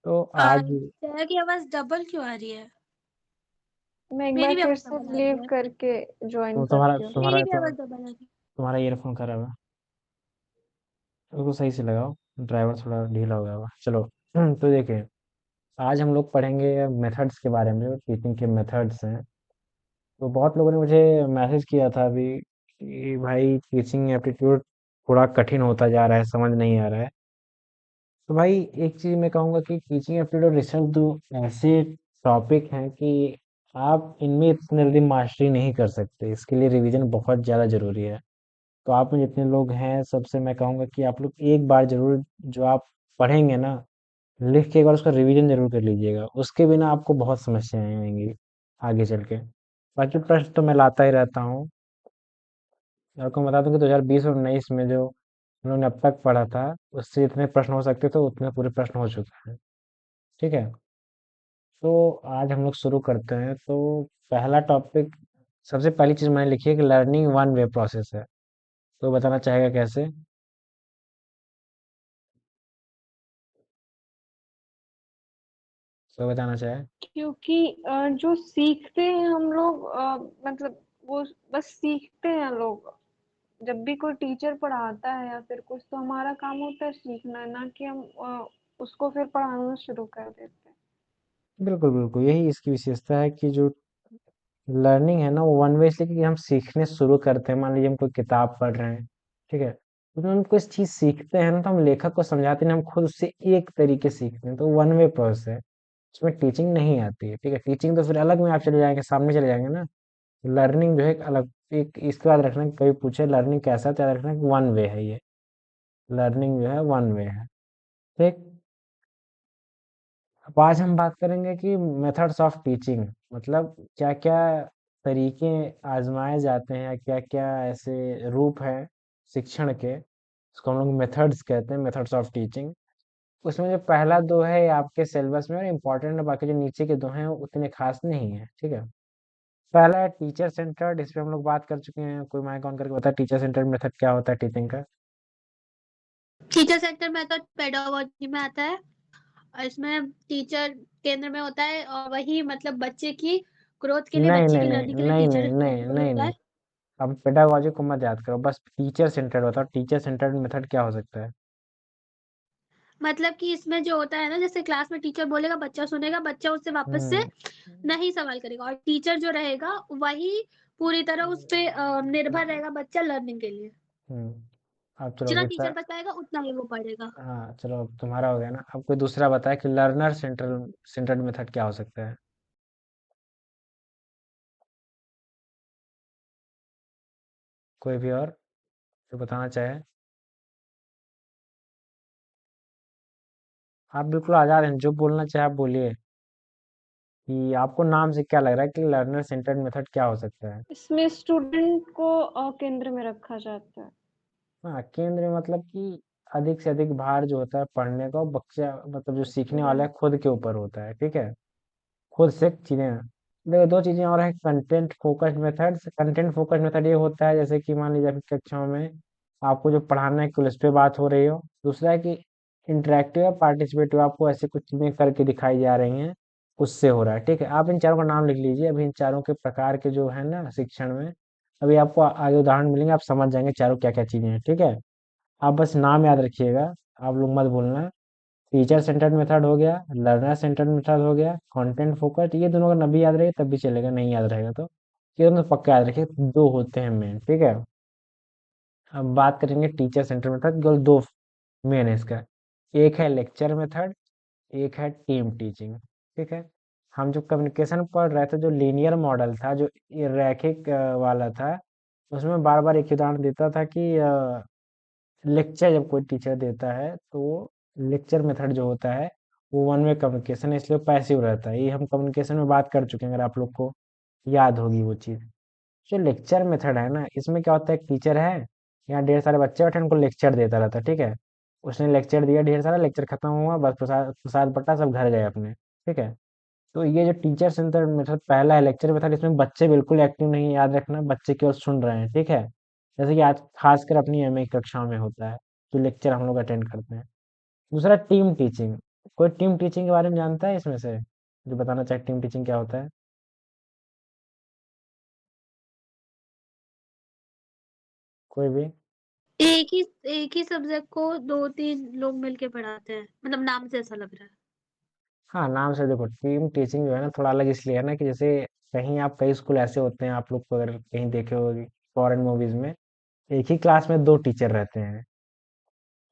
तो आज जया की आवाज डबल क्यों आ रही है? मैं एक बार मेरी भी फिर आवाज से डबल आ रही लीव है। करके ज्वाइन तुम्हारा करती हूँ। तुम्हारा मेरी भी तुम्हारा आवाज डबल आ रही है। तुम्हारा ईयरफोन खराब है। उसको सही से लगाओ। ड्राइवर थोड़ा ढीला हो गया होगा। चलो। तो देखिए, आज हम लोग पढ़ेंगे मेथड्स के बारे में, टीचिंग के मेथड्स हैं। तो बहुत लोगों ने मुझे मैसेज किया था अभी कि भाई टीचिंग एप्टीट्यूड थोड़ा कठिन होता जा रहा है, समझ नहीं आ रहा है। तो भाई एक चीज़ मैं कहूँगा कि टीचिंग एप्टीट्यूड और रिसर्च दो ऐसे टॉपिक हैं कि आप इनमें इतनी जल्दी मास्टरी नहीं कर सकते। इसके लिए रिवीजन बहुत ज़्यादा ज़रूरी है। तो आप में जितने लोग हैं सबसे मैं कहूँगा कि आप लोग एक बार ज़रूर जो आप पढ़ेंगे ना, लिख के एक बार उसका रिवीजन ज़रूर कर लीजिएगा। उसके बिना आपको बहुत समस्याएँ आएँगी आगे चल के। बाकी प्रश्न तो मैं लाता ही रहता हूँ। आपको बता दूँ कि 2020 और 19 में जो हम लोगों ने अब तक पढ़ा था, उससे जितने प्रश्न हो सकते थे उतने पूरे प्रश्न हो चुके हैं। ठीक है? तो आज हम लोग शुरू करते हैं। तो पहला टॉपिक, सबसे पहली चीज़ मैंने लिखी है कि लर्निंग वन वे प्रोसेस है। तो बताना चाहेगा कैसे? तो बताना चाहे? क्योंकि जो सीखते हैं हम लोग मतलब वो बस सीखते हैं लोग। जब भी कोई टीचर पढ़ाता है या फिर कुछ तो हमारा काम होता है सीखना, ना कि हम उसको फिर पढ़ाना शुरू कर देते हैं। बिल्कुल, बिल्कुल। यही इसकी विशेषता है कि जो लर्निंग है ना वो वन वे, इसलिए कि हम सीखने शुरू करते हैं। मान लीजिए हम कोई किताब पढ़ रहे हैं, ठीक है? तो जब हम कोई चीज़ सीखते हैं ना तो हम लेखक को समझाते नहीं, हम खुद उससे एक तरीके सीखते हैं। तो वन वे प्रोसेस है। उसमें टीचिंग नहीं आती है, ठीक है? टीचिंग तो फिर अलग में आप चले जाएँगे, सामने चले जाएँगे ना। लर्निंग जो है एक अलग, एक इसके बाद रखना कि कभी पूछे लर्निंग कैसा है तो याद रखना कि वन वे है ये। लर्निंग जो है वन वे है। ठीक? अब आज हम बात करेंगे कि मेथड्स ऑफ टीचिंग, मतलब क्या-क्या तरीके आज़माए जाते हैं, या क्या-क्या ऐसे रूप हैं शिक्षण के, उसको हम लोग मेथड्स कहते हैं, मेथड्स ऑफ टीचिंग। उसमें जो पहला 2 है ये आपके सिलेबस में और इम्पोर्टेंट है, बाकी जो नीचे के 2 हैं वो उतने खास नहीं है, ठीक है? पहला है टीचर सेंटर्ड, इस पे हम लोग बात कर चुके हैं। कोई माइक ऑन करके बताए टीचर सेंटर्ड मेथड क्या होता है टीचिंग का? टीचर सेंटर मेथड पेडागोजी में आता है और इसमें टीचर केंद्र में होता है और वही मतलब बच्चे की ग्रोथ के लिए, नहीं, बच्चे नहीं, की नहीं, लर्निंग के लिए नहीं, टीचर नहीं, नहीं, रिस्पॉन्सिबल नहीं, होता नहीं। है। अब पेडागोजी को मत याद करो, बस टीचर सेंटर्ड बताओ। टीचर सेंटर्ड मेथड क्या हो सकता है? मतलब कि इसमें जो होता है ना, जैसे क्लास में टीचर बोलेगा, बच्चा सुनेगा, बच्चा उससे वापस से हम्म। नहीं सवाल करेगा और टीचर जो रहेगा वही पूरी तरह उस पे निर्भर रहेगा बच्चा लर्निंग के लिए। अब चलो जितना दूसरा। टीचर बताएगा उतना ही वो पढ़ेगा। हाँ चलो, अब तुम्हारा हो गया ना। अब कोई दूसरा बताए कि लर्नर सेंट्रल सेंटर्ड मेथड क्या हो सकता है? कोई भी और जो बताना चाहे? आप बिल्कुल आजाद हैं, जो बोलना चाहे आप बोलिए। कि आपको नाम से क्या लग रहा है कि लर्नर सेंटर्ड मेथड क्या हो सकता है? इसमें स्टूडेंट को केंद्र में रखा जाता है। हाँ, केंद्र में मतलब कि अधिक से अधिक भार जो होता है पढ़ने का, वो बच्चा मतलब जो सीखने वाला है स्टूडेंट। खुद के ऊपर होता है, ठीक है? खुद से चीजें। देखो, दो चीजें और है, content focused methods. Content focused method ये होता है जैसे कि मान लीजिए आपकी कक्षाओं में आपको जो पढ़ाना है केवल उस पे बात हो रही हो। दूसरा है कि इंटरेक्टिव या पार्टिसिपेटिव, आपको ऐसी कुछ चीजें करके दिखाई जा रही हैं, उससे हो रहा है, ठीक है? आप इन चारों का नाम लिख लीजिए। अभी इन चारों के प्रकार के जो है ना शिक्षण में, अभी आपको आगे उदाहरण मिलेंगे, आप समझ जाएंगे चारों क्या क्या चीजें हैं, ठीक है? आप बस नाम याद रखिएगा, आप लोग मत भूलना। टीचर सेंटर्ड मेथड हो गया, लर्नर सेंटर्ड मेथड हो गया, कंटेंट फोकस्ड। ये दोनों अगर नभी याद रहे तब भी चलेगा, नहीं याद रहेगा तो ये दोनों पक्का याद रखिए। दो होते हैं मेन, ठीक है? अब बात करेंगे टीचर सेंटर्ड मेथड, केवल दो मेन है इसका। एक है लेक्चर मेथड, एक है टीम टीचिंग, ठीक है? हम जो कम्युनिकेशन पढ़ रहे थे, जो लीनियर मॉडल था, जो ये रैखिक वाला था, उसमें बार बार एक ही उदाहरण देता था कि लेक्चर जब कोई टीचर देता है तो लेक्चर मेथड जो होता है वो वन वे कम्युनिकेशन है, इसलिए पैसिव रहता है। ये हम कम्युनिकेशन में बात कर चुके हैं, अगर आप लोग को याद होगी वो चीज़। जो लेक्चर मेथड है ना, इसमें क्या होता है, एक टीचर है, यहाँ ढेर सारे बच्चे बैठे हैं, उनको लेक्चर देता रहता है, ठीक है? उसने लेक्चर दिया ढेर सारा, लेक्चर खत्म हुआ, बस प्रसाद प्रसाद बटा, सब घर गए अपने, ठीक है? तो ये जो टीचर सेंटर्ड मेथड पहला है लेक्चर मेथड, इसमें बच्चे बिल्कुल एक्टिव नहीं है, याद रखना, बच्चे केवल सुन रहे हैं, ठीक है? जैसे कि आज खासकर अपनी एमए की कक्षाओं में होता है, जो लेक्चर हम लोग अटेंड करते हैं। दूसरा टीम टीचिंग। कोई टीम टीचिंग के बारे में जानता है इसमें से, जो बताना चाहे टीम टीचिंग क्या होता है? कोई भी? एक ही सब्जेक्ट को 2-3 लोग मिलके पढ़ाते हैं, मतलब नाम से ऐसा लग रहा है। हाँ, नाम से देखो टीम टीचिंग जो है ना थोड़ा अलग इसलिए है ना कि जैसे कहीं आप कई स्कूल ऐसे होते हैं, आप लोग को अगर कहीं देखे हो फॉरेन मूवीज में, एक ही क्लास में दो टीचर रहते हैं।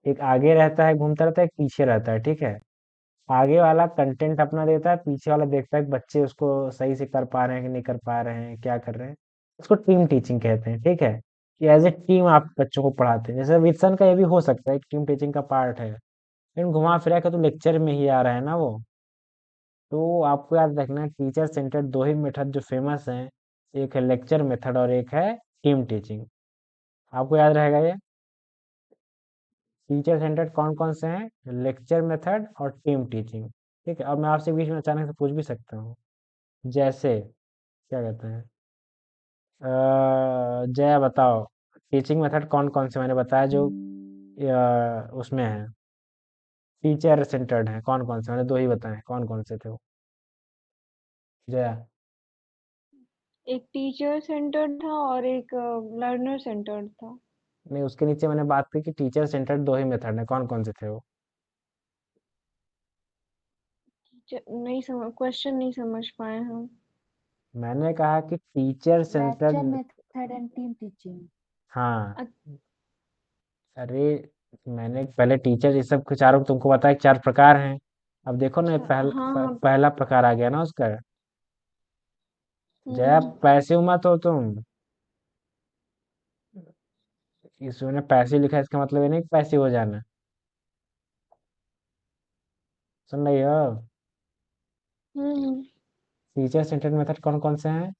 एक आगे रहता है घूमता रहता है, एक पीछे रहता है, ठीक है। आगे वाला कंटेंट अपना देता है, पीछे वाला देखता है कि बच्चे उसको सही से कर पा रहे हैं कि नहीं कर पा रहे हैं, क्या कर रहे हैं। उसको टीम टीचिंग कहते हैं, ठीक है। कि एज ए टीम आप बच्चों को पढ़ाते हैं, जैसे विल्सन का ये भी हो सकता है, टीम टीचिंग का पार्ट है। लेकिन घुमा फिरा के तो लेक्चर में ही आ रहा है ना वो। तो आपको याद रखना है टीचर सेंटर्ड दो ही मेथड जो फेमस हैं, एक है लेक्चर मेथड और एक है टीम टीचिंग। आपको याद रहेगा ये। टीचर सेंटर्ड कौन कौन से हैं? लेक्चर मेथड और टीम टीचिंग। ठीक है, अब मैं आपसे बीच में अचानक से पूछ भी सकता हूँ, जैसे क्या कहते हैं, जया बताओ, टीचिंग मेथड कौन कौन से मैंने बताया जो उसमें है, टीचर सेंटर्ड है, कौन कौन से मैंने दो ही बताए, कौन कौन से थे वो? जया। एक टीचर सेंटर्ड था और एक लर्नर सेंटर्ड था। नहीं, उसके नीचे मैंने बात की कि टीचर सेंटर्ड दो ही मेथड है, कौन कौन से थे वो? नहीं समझ, क्वेश्चन नहीं समझ पाए हम। मैंने कहा कि teacher lecture centred. Method and team teaching. हाँ। अ- अरे, मैंने पहले टीचर ये सब के चारों तुमको बताया कि चार प्रकार हैं। अब देखो ना, अच्छा, हाँ हाँ। पहला प्रकार आ गया ना उसका। जया, हम्म। पैसे मत हो तुम। इसमें पैसे लिखा है, इसका मतलब ये नहीं कि पैसे हो जाना। सुन रही हो? हम्म। टीचर सेंटर्ड मेथड कौन कौन से हैं?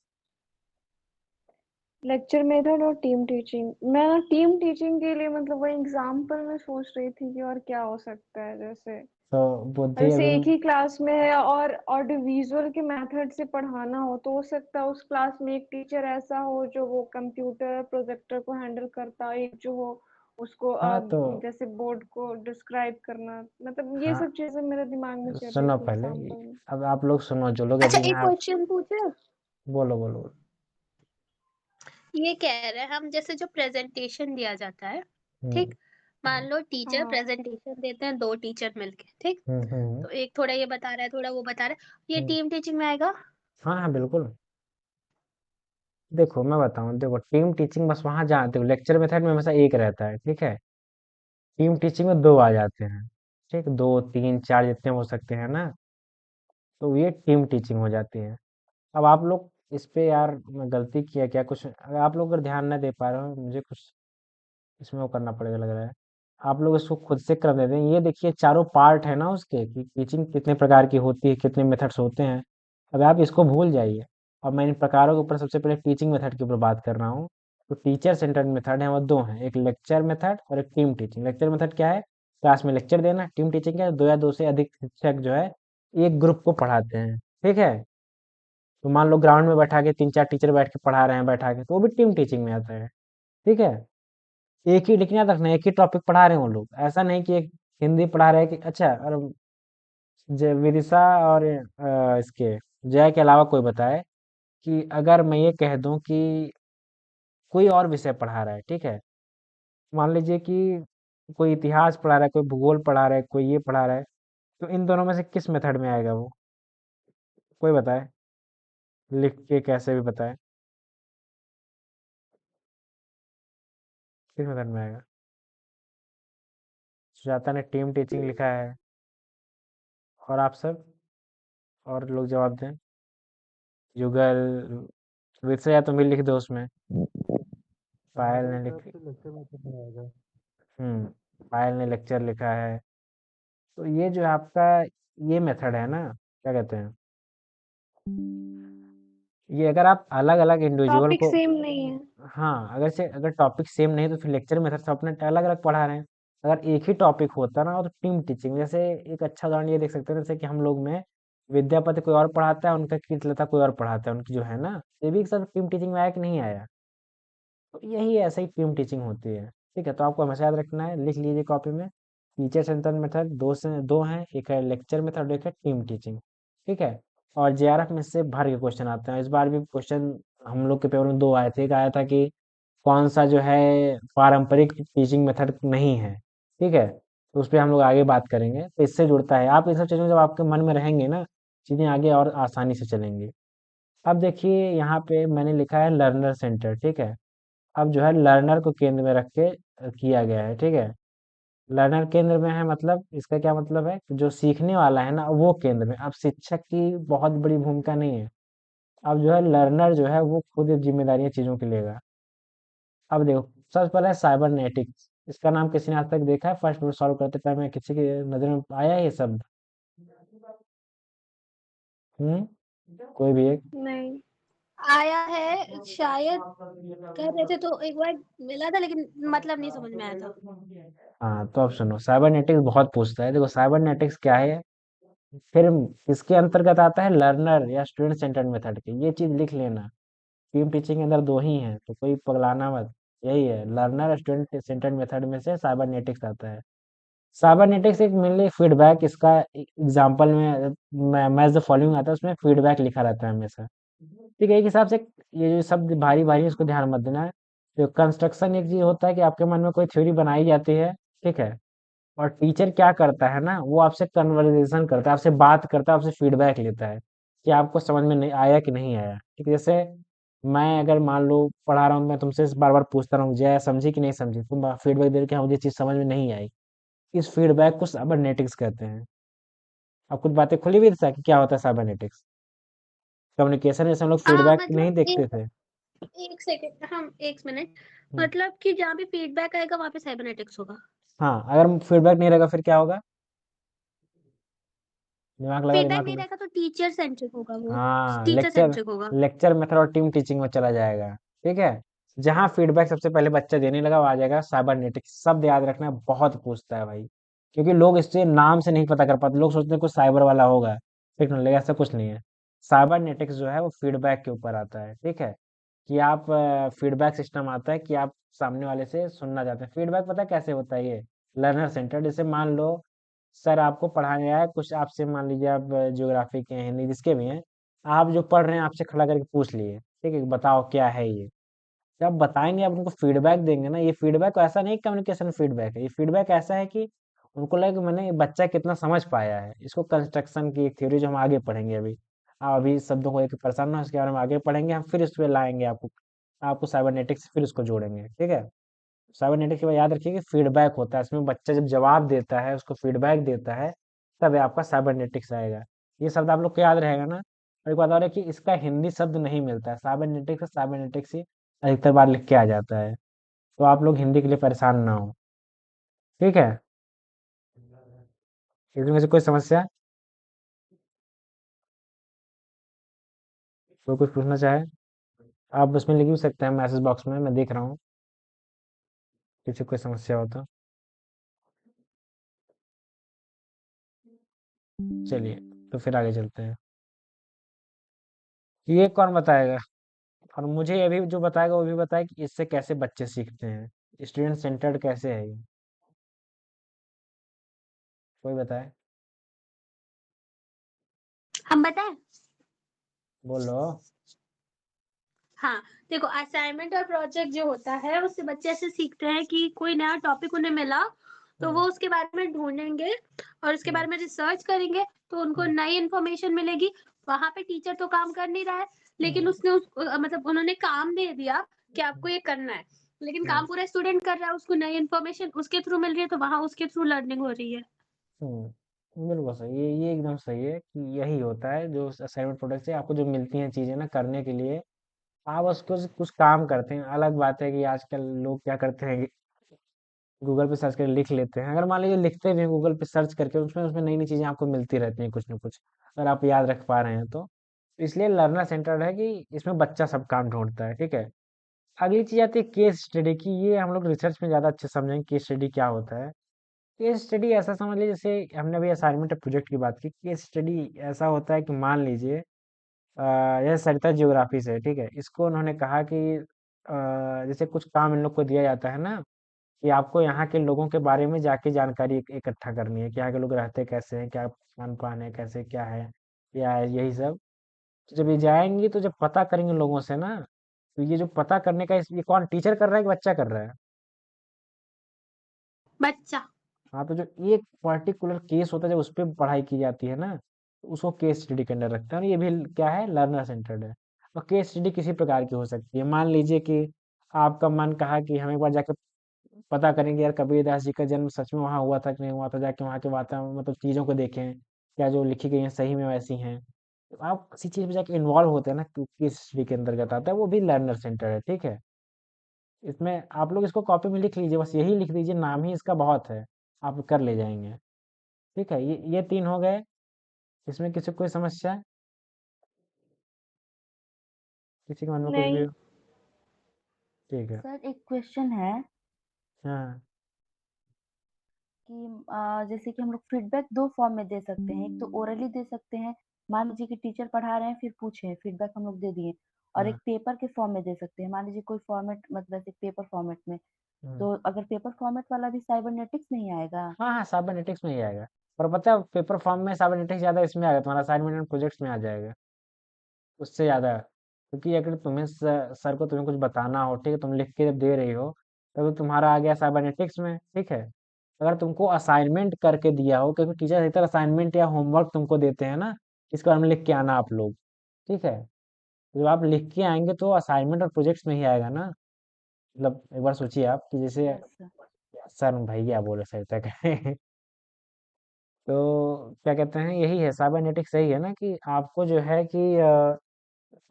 लेक्चर मेथड और टीम टीचिंग। मैं ना टीम टीचिंग के लिए मतलब वो एग्जाम्पल में सोच रही थी कि और क्या हो सकता है, जैसे तो बुद्धि जैसे अभी। एक ही क्लास में है और ऑडियो विजुअल के मेथड से पढ़ाना हो, तो हो सकता है उस क्लास में एक टीचर ऐसा हो जो वो कंप्यूटर प्रोजेक्टर को हैंडल करता, एक जो हो उसको हाँ तो। जैसे बोर्ड को डिस्क्राइब करना, मतलब ये हाँ, सब चीजें मेरे दिमाग में चल रही सुनो थी पहले। एग्जाम्पल में। अब आप लोग सुनो, जो लोग अच्छा, अभी एक यहाँ। क्वेश्चन पूछे। बोलो बोलो बोलो। ये कह रहे हैं हम, जैसे जो प्रेजेंटेशन दिया जाता है, हम्म ठीक, मान लो टीचर हाँ। प्रेजेंटेशन देते हैं, 2 टीचर मिलके, ठीक। हम्म। तो एक थोड़ा ये बता रहा है, थोड़ा वो बता रहा है, ये हम्म। टीम टीचिंग में आएगा। हाँ हाँ, बिल्कुल। देखो मैं बताऊँ, देखो टीम टीचिंग बस वहाँ जहाँ देखो लेक्चर मेथड में हमेशा एक रहता है, ठीक है। टीम टीचिंग में दो आ जाते हैं, ठीक, दो तीन चार जितने हो सकते हैं ना। तो ये टीम टीचिंग हो जाती है। अब आप लोग इस पे यार, मैं गलती किया क्या कुछ, अगर आप लोग अगर ध्यान न दे पा रहे हो, मुझे कुछ इसमें वो करना पड़ेगा लग रहा है। आप लोग इसको खुद से कर देते हैं, ये देखिए चारों पार्ट है ना उसके, कि टीचिंग कितने प्रकार की होती है, कितने मेथड्स होते हैं। अब आप इसको भूल जाइए। अब मैं इन प्रकारों के ऊपर सबसे पहले टीचिंग मेथड के ऊपर बात कर रहा हूँ। तो टीचर सेंटर्ड मेथड है वो दो हैं, एक लेक्चर मेथड और एक टीम टीचिंग। लेक्चर मेथड क्या है? क्लास में लेक्चर देना। टीम टीचिंग क्या है? दो या दो से अधिक शिक्षक जो है एक ग्रुप को पढ़ाते हैं, ठीक है। तो मान लो ग्राउंड में बैठा के तीन चार टीचर बैठ के पढ़ा रहे हैं बैठा के, तो वो भी टीम टीचिंग में आता है, ठीक है। एक ही, लेकिन याद रखना एक ही टॉपिक पढ़ा रहे हैं वो लोग, ऐसा नहीं कि एक हिंदी पढ़ा रहे हैं कि अच्छा, और विदिशा और इसके जय के अलावा कोई बताए कि अगर मैं ये कह दूं कि कोई और विषय पढ़ा रहा है, ठीक है। मान लीजिए कि कोई इतिहास पढ़ा रहा है, कोई भूगोल पढ़ा रहा है, कोई ये पढ़ा रहा है, तो इन दोनों में से किस मेथड में आएगा वो? कोई बताए, लिख के कैसे भी बताए, किस मेथड में आएगा? सुजाता ने टीम टीचिंग लिखा है, और आप सब और लोग जवाब दें। युगल, विषय या तुम भी लिख दो उसमें। पायल हमारे ने हिसाब लिख से लेक्चर मेथड में आएगा। हम्म पायल ने लेक्चर लिखा है। तो ये जो है आपका, ये मेथड है ना, क्या कहते हैं, ये अगर आप अलग अलग इंडिविजुअल टॉपिक को। सेम नहीं है। हाँ, अगर से अगर टॉपिक सेम नहीं तो फिर लेक्चर मेथड से अपने अलग अलग पढ़ा रहे हैं। अगर एक ही टॉपिक होता ना तो टीम टीचिंग, जैसे एक अच्छा उदाहरण ये देख सकते हैं, जैसे कि हम लोग में विद्यापति कोई और पढ़ाता है, उनका कीर्तलता कोई और पढ़ाता है, उनकी जो है ना, ये भी एक साथ टीम टीचिंग में आया कि नहीं आया? तो यही ऐसा ही टीम टीचिंग होती है, ठीक है। तो आपको हमेशा याद रखना है, लिख लीजिए कॉपी में। टीचर सेंटर्ड मेथड दो हैं, एक है लेक्चर मेथड, एक है टीम टीचिंग। ठीक है। और जेआरएफ में से भर के क्वेश्चन आते हैं। इस बार भी क्वेश्चन हम लोग के पेपर में दो आए थे। एक आया था कि कौन सा जो है पारंपरिक टीचिंग मेथड नहीं है। ठीक है। तो उस पर हम लोग आगे बात करेंगे। तो इससे जुड़ता है, आप इन सब चीज़ों जब आपके मन में रहेंगे ना, चीज़ें आगे और आसानी से चलेंगी। अब देखिए यहाँ पे मैंने लिखा है लर्नर सेंटर। ठीक है। अब जो है लर्नर को केंद्र में रख के किया गया है। ठीक है। लर्नर केंद्र में है मतलब इसका क्या मतलब है, जो सीखने वाला है ना वो केंद्र में। अब शिक्षक की बहुत बड़ी भूमिका नहीं है। अब जो है लर्नर जो है वो खुद जिम्मेदारियां चीजों की लेगा। अब देखो, सबसे पहले है साइबरनेटिक्स। इसका नाम किसी ने आज तक देखा है? फर्स्ट नोट सॉल्व करते टाइम में किसी की नजर में आया है ये शब्द? कोई भी एक? नहीं। आया है शायद, कर रहे थे तो एक बार मिला था, लेकिन मतलब नहीं समझ में आया था। हाँ, तो अब सुनो, साइबरनेटिक्स बहुत पूछता है। देखो साइबरनेटिक्स क्या है, फिर इसके अंतर्गत आता है लर्नर या स्टूडेंट सेंटर्ड मेथड के। ये चीज लिख लेना। टीम टीचिंग के अंदर दो ही हैं, तो कोई पगलाना मत। यही है, लर्नर स्टूडेंट सेंटर्ड मेथड में से साइबरनेटिक्स आता है। साइबरनेटिक्स एक मेनली फीडबैक, इसका एग्जांपल में मैच द फॉलोइंग आता है, उसमें फीडबैक लिखा रहता है हमेशा। ठीक है। एक हिसाब से ये जो शब्द भारी भारी है इसको ध्यान मत देना। तो कंस्ट्रक्शन एक चीज होता है कि आपके मन में कोई थ्योरी बनाई जाती है। ठीक है। और टीचर क्या करता है ना, वो आपसे कन्वर्सेशन करता है, आपसे बात करता है, आपसे फीडबैक लेता है कि आपको समझ में नहीं आया कि नहीं आया। ठीक है। जैसे मैं अगर मान लो पढ़ा रहा हूँ, मैं तुमसे बार बार पूछता रहा हूँ जय समझी कि नहीं समझी, तुम फीडबैक दे रहे कि हाँ मुझे चीज समझ में नहीं आई। इस फीडबैक को साइबरनेटिक्स कहते हैं। अब कुछ बातें खुली भी थी कि क्या होता है साइबरनेटिक्स। कम्युनिकेशन जैसे हम लोग फीडबैक नहीं मतलब देखते थे। एक सेकंड, हम एक मिनट। हम्म, मतलब कि जहाँ भी फीडबैक आएगा वहाँ पे साइबरनेटिक्स होगा। हाँ, अगर फीडबैक नहीं रहेगा फिर क्या होगा? दिमाग लगा, फीडबैक दिमाग नहीं लगा। रहेगा तो टीचर सेंट्रिक होगा, वो हाँ, टीचर लेक्चर सेंट्रिक होगा। लेक्चर मेथड और टीम टीचिंग में चला जाएगा। ठीक है। जहाँ फीडबैक सबसे पहले बच्चा देने लगा वो आ जाएगा साइबरनेटिक्स। शब्द याद रखना, बहुत पूछता है भाई। क्योंकि लोग इससे नाम से नहीं पता कर पाते, लोग सोचते हैं कुछ साइबर वाला होगा टेक्नोलॉजी, ऐसा कुछ नहीं है। साइबरनेटिक्स जो है वो फीडबैक के ऊपर आता है। ठीक है। कि आप फीडबैक सिस्टम आता है कि आप सामने वाले से सुनना चाहते हैं। फीडबैक पता है कैसे होता है? ये लर्नर सेंटर, जैसे मान लो सर आपको पढ़ाने आया कुछ, आपसे मान लीजिए आप ज्योग्राफी के हैं, हिंदी जिसके भी हैं, आप जो पढ़ रहे हैं आपसे खड़ा करके पूछ लिए, ठीक है, बताओ क्या है ये। जब बताएंगे आप उनको फीडबैक देंगे ना, ये फीडबैक ऐसा नहीं कम्युनिकेशन फीडबैक है, ये फीडबैक ऐसा है कि उनको लगे कि मैंने ये बच्चा कितना समझ पाया है। इसको कंस्ट्रक्शन की एक थ्योरी जो हम आगे पढ़ेंगे अभी, आप अभी शब्दों को एक परेशान ना हो, इसके बारे में आगे पढ़ेंगे हम, फिर इस पे लाएंगे आपको। आपको साइबरनेटिक्स फिर उसको जोड़ेंगे। ठीक है। साइबरनेटिक्स के बाद याद रखिए कि फीडबैक होता है, इसमें बच्चा जब जवाब देता है, उसको फीडबैक देता है, तब ये आपका साइबरनेटिक्स आएगा। ये शब्द आप लोग को याद रहेगा ना। और एक बात और है कि इसका हिंदी शब्द नहीं मिलता है। साइबरनेटिक्स ही अधिकतर बार लिख के आ जाता है। तो आप लोग हिंदी के लिए परेशान ना हो। ठीक है। इसमें से कोई समस्या, कोई कुछ पूछना चाहे, आप उसमें लिख भी सकते हैं मैसेज बॉक्स में, मैं देख रहा हूँ किसी को कोई समस्या हो तो। चलिए, तो फिर आगे चलते हैं। ये कौन बताएगा? और मुझे ये भी जो बताएगा वो भी बताए कि इससे कैसे बच्चे सीखते हैं, स्टूडेंट सेंटर्ड कैसे है ये। कोई बताए? हम बताएं? बोलो। हाँ, देखो असाइनमेंट और प्रोजेक्ट जो होता है उससे बच्चे ऐसे सीखते हैं कि कोई नया टॉपिक उन्हें मिला तो वो हम्म, उसके बारे में ढूंढेंगे और उसके हम्म, बारे में रिसर्च करेंगे, तो उनको हम्म, नई इन्फॉर्मेशन मिलेगी। वहां पे टीचर तो काम कर नहीं रहा है, लेकिन हम्म, उसने मतलब उन्होंने काम दे दिया कि आपको ये करना है, लेकिन हम्म, काम पूरा स्टूडेंट कर रहा है, उसको नई इन्फॉर्मेशन उसके थ्रू मिल रही है, तो वहां उसके थ्रू लर्निंग हो रही है। बिल्कुल सही। ये एकदम सही है कि यही होता है जो असाइनमेंट प्रोडक्ट से आपको जो मिलती हैं चीजें ना करने के लिए, आप उसको से कुछ काम करते हैं। अलग बात है कि आजकल लोग क्या करते हैं, गूगल पे सर्च करके लिख लेते हैं। अगर मान लीजिए लिखते भी हैं गूगल पे सर्च करके, उसमें उसमें नई नई चीजें आपको मिलती रहती हैं कुछ ना कुछ, अगर आप याद रख पा रहे हैं तो। इसलिए लर्नर सेंटर्ड है कि इसमें बच्चा सब काम ढूंढता है। ठीक है। अगली चीज आती है केस स्टडी की। ये हम लोग रिसर्च में ज्यादा अच्छे समझेंगे केस स्टडी क्या होता है। केस स्टडी ऐसा समझ लीजिए, जैसे हमने अभी असाइनमेंट प्रोजेक्ट की बात की, केस स्टडी ऐसा होता है कि मान लीजिए जैसे सरिता ज्योग्राफी से, ठीक है, इसको उन्होंने कहा कि जैसे कुछ काम इन लोग को दिया जाता है ना, कि आपको यहाँ के लोगों के बारे में जाके जानकारी इकट्ठा करनी है कि यहाँ के लोग रहते कैसे हैं, क्या खान-पान है, कैसे क्या है, या यही सब। तो जब ये जाएँगी तो जब पता करेंगे लोगों से ना, तो ये जो पता करने का ये कौन टीचर कर रहा है कि बच्चा कर रहा है? बच्चा। हाँ, तो जो एक पर्टिकुलर केस होता है जब उस पे पढ़ाई की जाती है ना, तो उसको केस स्टडी के अंडर रखते हैं, और ये भी क्या है, लर्नर सेंटर्ड है। और केस स्टडी किसी प्रकार की हो सकती है। मान लीजिए कि आपका मन कहा कि हम एक बार जाके पता करेंगे यार कबीरदास जी का जन्म सच में वहाँ हुआ था कि नहीं हुआ था, जाके वहाँ के वातावरण मतलब चीज़ों को देखें, क्या जो लिखी गई हैं सही में वैसी हैं। तो आप किसी चीज़ में जाके इन्वॉल्व होते हैं ना, तो केस स्टडी के अंतर्गत आता है, वो भी लर्नर सेंटर है, ठीक है। इसमें आप लोग इसको कॉपी में लिख लीजिए, बस यही लिख दीजिए, नाम ही इसका बहुत है, आप कर ले जाएंगे। ठीक है, ये 3 हो गए। इसमें किसी को कोई समस्या? किसी के मन में कुछ भी नहीं। हो? ठीक है। सर एक क्वेश्चन है हाँ, कि जैसे कि हम लोग फीडबैक दो फॉर्म में दे सकते हैं। एक तो ओरली दे सकते हैं, मान लीजिए कि टीचर पढ़ा रहे हैं फिर पूछे फीडबैक हम लोग दे दिए, और हाँ, एक पेपर के फॉर्म में दे सकते हैं, मान लीजिए कोई फॉर्मेट मतलब ऐसे पेपर फॉर्मेट में। हाँ। तो अगर पेपर फॉर्मेट वाला भी साइबरनेटिक्स में ही आएगा? हाँ, हाँ, साइबरनेटिक्स में ही आएगा। पर पता है पेपर फॉर्म में साइबरनेटिक्स ज़्यादा इसमें आएगा, तुम्हारा असाइनमेंट एंड प्रोजेक्ट्स में आ जाएगा, उससे ज़्यादा। क्योंकि अगर तुम्हें सर को तुम्हें कुछ बताना हो, ठीक है, तुम लिख के जब दे रही हो, तब तो तुम्हारा आ गया साइबरनेटिक्स में, ठीक है। अगर तुमको असाइनमेंट करके दिया हो, क्योंकि टीचर अधिकतर असाइनमेंट या होमवर्क तुमको देते हैं ना, इसके बारे में लिख के आना आप लोग, ठीक है। जब आप लिख के आएंगे तो असाइनमेंट और प्रोजेक्ट्स में ही आएगा ना। मतलब एक बार सोचिए आप कि जैसे यस सर। सर भैया बोले सर तक तो क्या कहते हैं, यही है साइबरनेटिक्स, यही है ना कि आपको जो है कि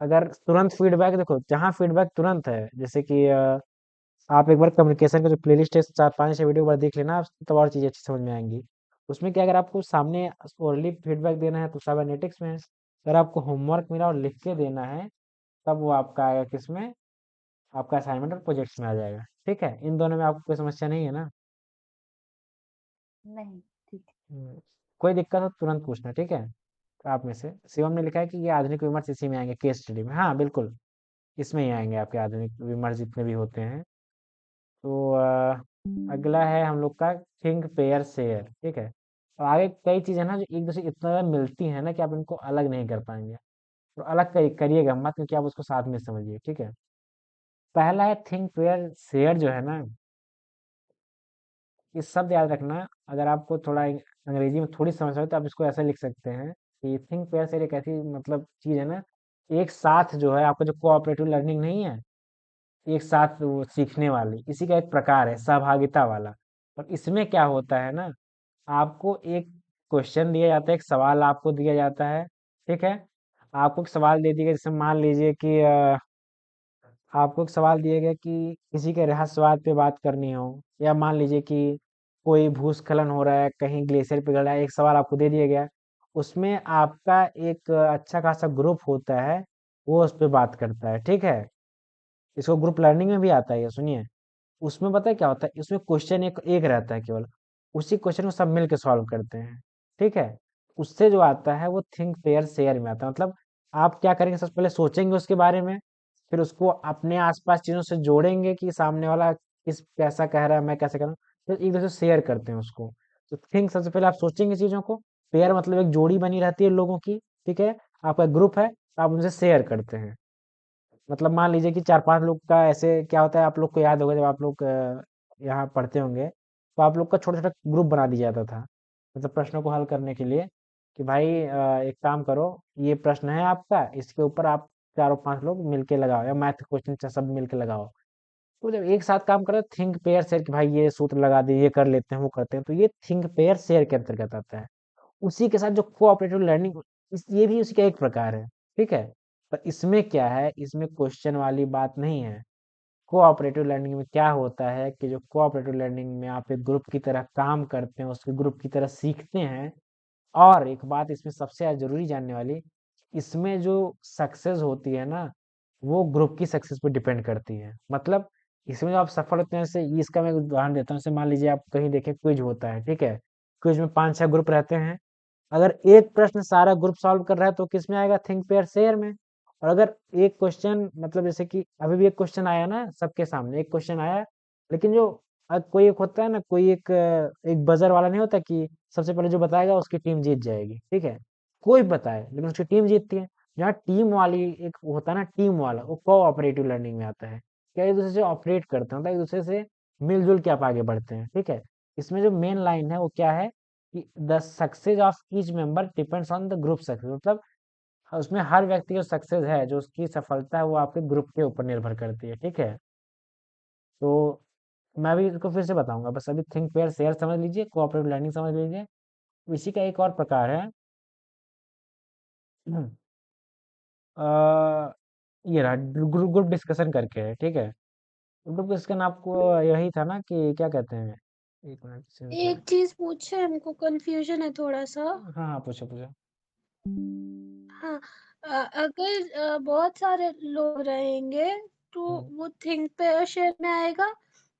अगर तुरंत फीडबैक देखो, जहाँ फीडबैक तुरंत है, जैसे कि आप एक बार कम्युनिकेशन का जो प्लेलिस्ट है 4-5 वीडियो बार देख लेना आप, तब और चीज़ें अच्छी समझ में आएंगी। उसमें क्या, अगर आपको सामने ओरली फीडबैक देना है तो साइबरनेटिक्स में है। अगर आपको होमवर्क मिला और लिख के देना है, तब वो आपका आएगा किसमें, आपका असाइनमेंट और प्रोजेक्ट्स में आ जाएगा। ठीक है, इन दोनों में आपको कोई समस्या नहीं है ना? नहीं, ठीक है। हम्म, कोई दिक्कत हो तुरंत पूछना, ठीक है। तो आप में से शिवम ने लिखा है कि ये आधुनिक विमर्श इसी में आएंगे, केस स्टडी में। हाँ बिल्कुल, इसमें ही आएंगे आपके आधुनिक विमर्श जितने भी होते हैं। तो अगला है हम लोग का थिंक पेयर शेयर, ठीक है। और आगे कई चीज़ें ना जो एक दूसरे से इतना ज़्यादा मिलती हैं ना कि आप इनको अलग नहीं कर पाएंगे। तो अलग करिएगा मत, क्योंकि आप उसको साथ में समझिए, ठीक है। पहला है थिंक पेयर शेयर, जो है ना, ये शब्द याद रखना। अगर आपको थोड़ा अंग्रेजी में थोड़ी समझ हो तो आप इसको ऐसे लिख सकते हैं कि थिंक पेयर शेयर एक ऐसी मतलब चीज़ है ना, एक साथ जो है आपका जो कोऑपरेटिव लर्निंग नहीं है, एक साथ वो सीखने वाली, इसी का एक प्रकार है सहभागिता वाला। और इसमें क्या होता है ना, आपको एक क्वेश्चन दिया जाता है, एक सवाल आपको दिया जाता है, ठीक है। आपको एक सवाल दे दिया गया, जैसे मान लीजिए कि आपको एक सवाल दिया गया कि किसी के रहस्यवाद पे बात करनी हो, या मान लीजिए कि कोई भूस्खलन हो रहा है, कहीं ग्लेशियर पिघल रहा है, एक सवाल आपको दे दिया गया। उसमें आपका एक अच्छा खासा ग्रुप होता है, वो उस पे बात करता है, ठीक है। इसको ग्रुप लर्निंग में भी आता है ये, सुनिए। उसमें पता है क्या होता है, इसमें क्वेश्चन एक एक रहता है केवल, उसी क्वेश्चन को सब मिल के सॉल्व करते हैं, ठीक है। उससे जो आता है वो थिंक पेयर शेयर में आता है। मतलब आप क्या करेंगे, सबसे पहले सोचेंगे उसके बारे में, फिर उसको अपने आसपास चीजों से जोड़ेंगे कि सामने वाला किस कैसा कह रहा है, मैं कैसे कह रहा हूँ, फिर एक दूसरे से शेयर करते हैं उसको। तो थिंक, सबसे पहले आप सोचेंगे चीजों को, पेयर मतलब एक जोड़ी बनी रहती है लोगों की, ठीक है। आपका ग्रुप है, आप उनसे शेयर करते हैं। मतलब मान लीजिए कि 4-5 लोग का ऐसे क्या होता है, आप लोग को याद होगा जब आप लोग यहाँ पढ़ते होंगे, तो आप लोग का छोटा-छोटा ग्रुप बना दिया जाता था। मतलब प्रश्नों को हल करने के लिए, कि भाई एक काम करो, ये प्रश्न है आपका, इसके ऊपर आप चारों 5 लोग मिलके लगाओ, या मैथ क्वेश्चन सब मिलके लगाओ। तो जब एक साथ काम करो, थिंक पेयर शेयर, कि भाई ये सूत्र लगा दिए, ये कर लेते हैं, वो करते हैं, तो ये थिंक पेयर शेयर के अंतर्गत आता है। उसी के साथ जो कोऑपरेटिव लर्निंग, ये भी उसी का एक प्रकार है, ठीक है। पर इसमें क्या है, इसमें क्वेश्चन वाली बात नहीं है। कोऑपरेटिव लर्निंग में क्या होता है कि जो कोऑपरेटिव लर्निंग में आप एक ग्रुप की तरह काम करते हैं, उसके ग्रुप की तरह सीखते हैं। और एक बात इसमें सबसे ज़्यादा जरूरी जानने वाली, इसमें जो सक्सेस होती है ना, वो ग्रुप की सक्सेस पे डिपेंड करती है। मतलब इसमें जो आप सफल होते हैं, जैसे इसका मैं उदाहरण देता हूँ, जैसे मान लीजिए आप कहीं देखें क्विज होता है, ठीक है। क्विज में 5-6 ग्रुप रहते हैं। अगर एक प्रश्न सारा ग्रुप सॉल्व कर रहा है तो किस में आएगा, थिंक पेयर शेयर में। और अगर एक क्वेश्चन, मतलब जैसे कि अभी भी एक क्वेश्चन आया ना सबके सामने, एक क्वेश्चन आया, लेकिन जो कोई एक होता है ना, कोई एक बजर वाला नहीं होता कि सबसे पहले जो बताएगा उसकी टीम जीत जाएगी, ठीक है। कोई बताए लेकिन उसकी टीम जीतती है। जहाँ टीम वाली एक होता है ना, टीम वाला, वो कोऑपरेटिव लर्निंग में आता है। क्या एक दूसरे से ऑपरेट करते हैं, मतलब एक दूसरे से मिलजुल के आप आगे बढ़ते हैं, ठीक है। इसमें जो मेन लाइन है वो क्या है कि the success of each member depends on the group success, मतलब उसमें हर व्यक्ति जो सक्सेस है, जो उसकी सफलता है, वो आपके ग्रुप के ऊपर निर्भर करती है, ठीक है। तो मैं भी इसको फिर से बताऊंगा, बस अभी थिंक पेयर शेयर समझ लीजिए, कोऑपरेटिव लर्निंग समझ लीजिए। इसी का एक और प्रकार है अ, ये रहा ग्रुप ग्रुप डिस्कशन करके है, ठीक है। ग्रुप डिस्कशन आपको यही था ना कि क्या कहते हैं, एक मिनट एक चीज पूछे, हमको कंफ्यूजन है थोड़ा सा। हाँ हाँ, पूछो पूछो। हाँ, अगर बहुत सारे लोग रहेंगे तो हम्म, वो थिंक पेयर शेयर में आएगा।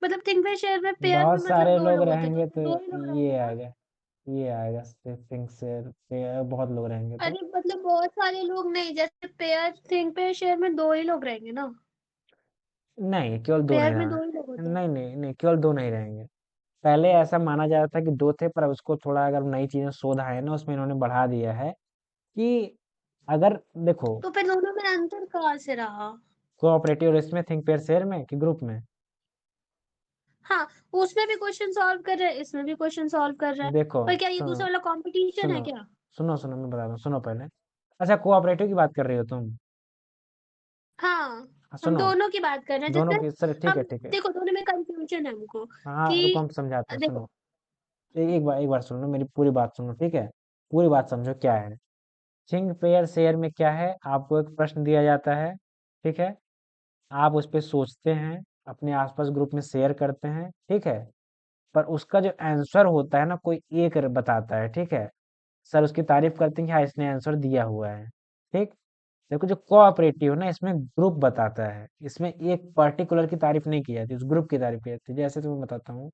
मतलब थिंक पेयर शेयर में पेयर में बहुत मतलब सारे दो लोग लोग होते हैं, रहेंगे तो तो दो ही लोग ये रहेंगे ना। आएगा, ये आएगा थिंक शेयर पे बहुत लोग रहेंगे तो। अरे मतलब बहुत सारे लोग नहीं, जैसे पेयर थिंक पेयर शेयर में दो ही लोग रहेंगे ना। नहीं, केवल दो नहीं पेयर में रहा। दो ही लोग होते हैं। नहीं नहीं नहीं, केवल दो नहीं रहेंगे। पहले ऐसा माना जाता था कि दो थे, पर अब उसको थोड़ा अगर नई चीजें शोध आए ना, उसमें इन्होंने बढ़ा दिया है कि अगर देखो, तो फिर दोनों में अंतर कहाँ से रहा? कोऑपरेटिव और इसमें थिंक पेयर शेयर में कि ग्रुप में। हाँ, उसमें भी क्वेश्चन सॉल्व कर रहे हैं, इसमें भी क्वेश्चन सॉल्व कर रहा है। देखो, पर क्या ये सुनो दूसरा वाला कंपटीशन है सुनो क्या? सुनो सुनो, मैं बता रहा हूँ, सुनो पहले। अच्छा, कोऑपरेटिव की बात कर रही हो तुम? हाँ, हाँ, हम सुनो, दोनों की बात कर रहे हैं। दोनों जैसे की सर, ठीक है हम ठीक है। देखो, दोनों में कंफ्यूजन है हमको हाँ हाँ, रुको कि हम समझाते हैं, देखो। सुनो। एक बार सुन लो, मेरी पूरी बात सुनो, ठीक है। पूरी बात समझो क्या है। थिंक पेयर शेयर में क्या है, आपको एक प्रश्न दिया जाता है, ठीक है। आप उस पे सोचते हैं, अपने आसपास ग्रुप में शेयर करते हैं, ठीक है। पर उसका जो आंसर होता है ना, कोई एक बताता है, ठीक है। सर उसकी तारीफ करते हैं कि हाँ इसने आंसर दिया हुआ है, ठीक। देखो, जो कोऑपरेटिव है ना, इसमें ग्रुप बताता है, इसमें एक पर्टिकुलर की तारीफ नहीं की जाती, उस ग्रुप की तारीफ की जाती है। जैसे तुम्हें बताता हूँ,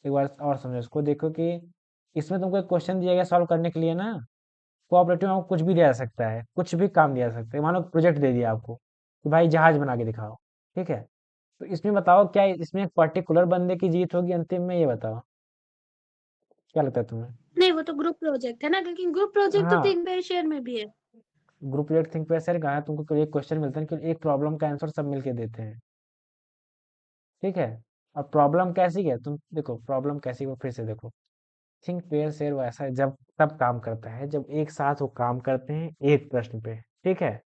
एक बार और समझो इसको, देखो कि इसमें तुमको एक क्वेश्चन दिया गया सॉल्व करने के लिए ना। कोऑपरेटिव में आपको कुछ भी दिया जा सकता है, कुछ भी काम दिया जा सकता है, मानो प्रोजेक्ट दे दिया आपको कि भाई जहाज बना के दिखाओ, ठीक है। तो इसमें बताओ, क्या इसमें एक पर्टिकुलर बंदे की जीत होगी अंतिम में, ये बताओ, क्या लगता है तुम्हें? नहीं, वो तो ग्रुप प्रोजेक्ट है ना, लेकिन ग्रुप प्रोजेक्ट तो हाँ, थिंक पेयर शेयर में भी है। ग्रुप प्रोजेक्ट थिंक पैसे कहा है तुमको, केवल एक क्वेश्चन मिलता है, केवल एक प्रॉब्लम का आंसर सब मिलके देते हैं, ठीक है। और प्रॉब्लम कैसी है, तुम देखो प्रॉब्लम कैसी, वो फिर से देखो। थिंक पेयर शेयर वो ऐसा है, जब तब काम करता है जब एक साथ वो काम करते हैं एक प्रश्न पे, ठीक है।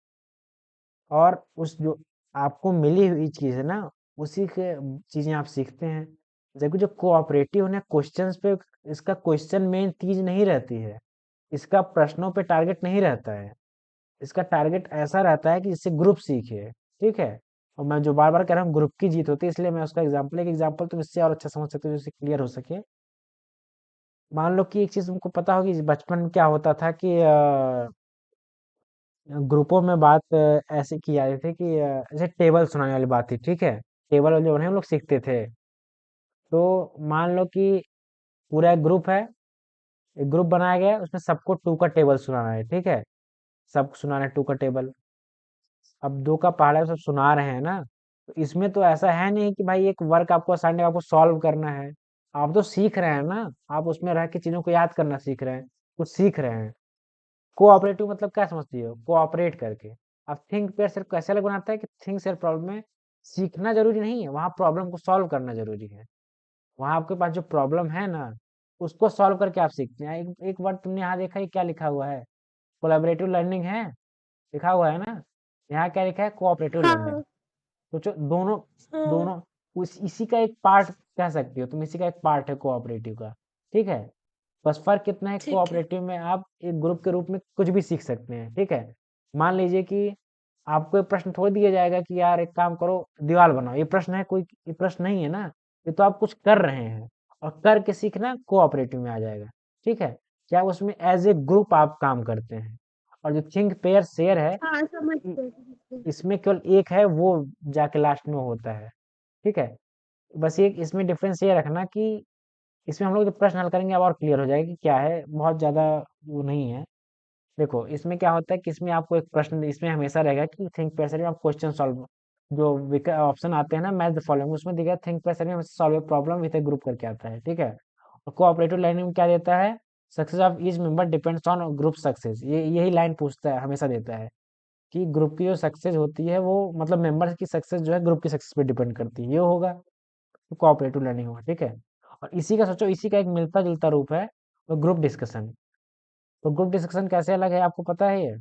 और उस जो आपको मिली हुई चीज है ना, उसी के चीजें आप सीखते हैं। जबकि जो कोऑपरेटिव है ना, क्वेश्चंस पे, इसका क्वेश्चन मेन चीज नहीं रहती है, इसका प्रश्नों पे टारगेट नहीं रहता है। इसका टारगेट ऐसा रहता है कि इससे ग्रुप सीखे, ठीक है। और मैं जो बार बार कह रहा हूँ, ग्रुप की जीत होती है, इसलिए मैं उसका एग्जाम्पल, एक एग्जाम्पल तुम इससे और अच्छा समझ सकते हो, जिससे क्लियर हो सके। मान लो कि एक चीज तुमको पता होगी, बचपन में क्या होता था कि ग्रुपों में बात ऐसे की जाती थी कि जैसे टेबल सुनाने वाली बात थी, ठीक है। टेबल जो है हम लोग सीखते थे। तो मान लो कि पूरा एक ग्रुप है, एक ग्रुप बनाया गया है, उसमें सबको टू का टेबल सुनाना है, ठीक है। सब सुनाना है टू का टेबल। अब दो का पहाड़ा है, सब सुना रहे हैं ना। तो इसमें तो ऐसा है नहीं कि भाई एक वर्क आपको असाइन है, आपको सॉल्व करना है। आप तो सीख रहे हैं ना, आप उसमें रह के चीजों को याद करना सीख रहे हैं, कुछ सीख रहे हैं। कोऑपरेटिव मतलब क्या समझती हो, कोऑपरेट करके। अब थिंक पेयर सिर्फ कैसे अलग बनाता है कि थिंक सिर्फ प्रॉब्लम में सीखना जरूरी नहीं है, वहां प्रॉब्लम को सॉल्व करना जरूरी है। वहां आपके पास जो प्रॉब्लम है ना, उसको सॉल्व करके आप सीखते हैं। एक बार तुमने यहाँ देखा है क्या लिखा हुआ है, कोलैबोरेटिव लर्निंग है, लिखा हुआ है ना। यहाँ क्या लिखा है, कोऑपरेटिव लर्निंग। हाँ तो जो दोनों हाँ, दोनों उस इसी का एक पार्ट कह सकती हो तुम, इसी का एक पार्ट है कोऑपरेटिव का, ठीक है। बस फर्क कितना है, ठीक है। कोऑपरेटिव में आप एक ग्रुप के रूप में कुछ भी सीख सकते हैं, ठीक है। मान लीजिए कि आपको एक प्रश्न थोड़ी दिया जाएगा कि यार एक काम करो, दीवार बनाओ, ये प्रश्न है कोई, ये प्रश्न नहीं है ना। ये तो आप कुछ कर रहे हैं, और करके सीखना कोऑपरेटिव में आ जाएगा, ठीक है। क्या उसमें एज ए ग्रुप आप काम करते हैं। और जो थिंक पेयर शेयर है, हाँ, समझ इ- गए। इसमें केवल एक है, वो जाके लास्ट में होता है, ठीक है। बस एक इसमें डिफरेंस ये रखना कि इसमें हम लोग जो प्रश्न हल करेंगे अब और क्लियर हो जाएगा कि क्या है, बहुत ज़्यादा वो नहीं है। देखो इसमें क्या होता है कि इसमें आपको एक प्रश्न, इसमें हमेशा रहेगा कि थिंक पैसेज में आप क्वेश्चन सॉल्व जो ऑप्शन आते हैं ना मैच द फॉलोइंग, उसमें दिखा think person solve a problem with A group करके आता है, ठीक है। और कोऑपरेटिव लर्निंग में क्या देता है, success of each member depends on group success, ये यही लाइन पूछता है, हमेशा देता है कि ग्रुप की जो सक्सेस होती है वो मतलब मेंबर्स की सक्सेस जो है ग्रुप की सक्सेस पे डिपेंड करती है, ये होगा तो कोऑपरेटिव लर्निंग होगा, ठीक है। और इसी का सोचो, इसी का एक मिलता जुलता रूप है वो ग्रुप डिस्कशन। तो ग्रुप डिस्कशन कैसे अलग है आपको पता है ये?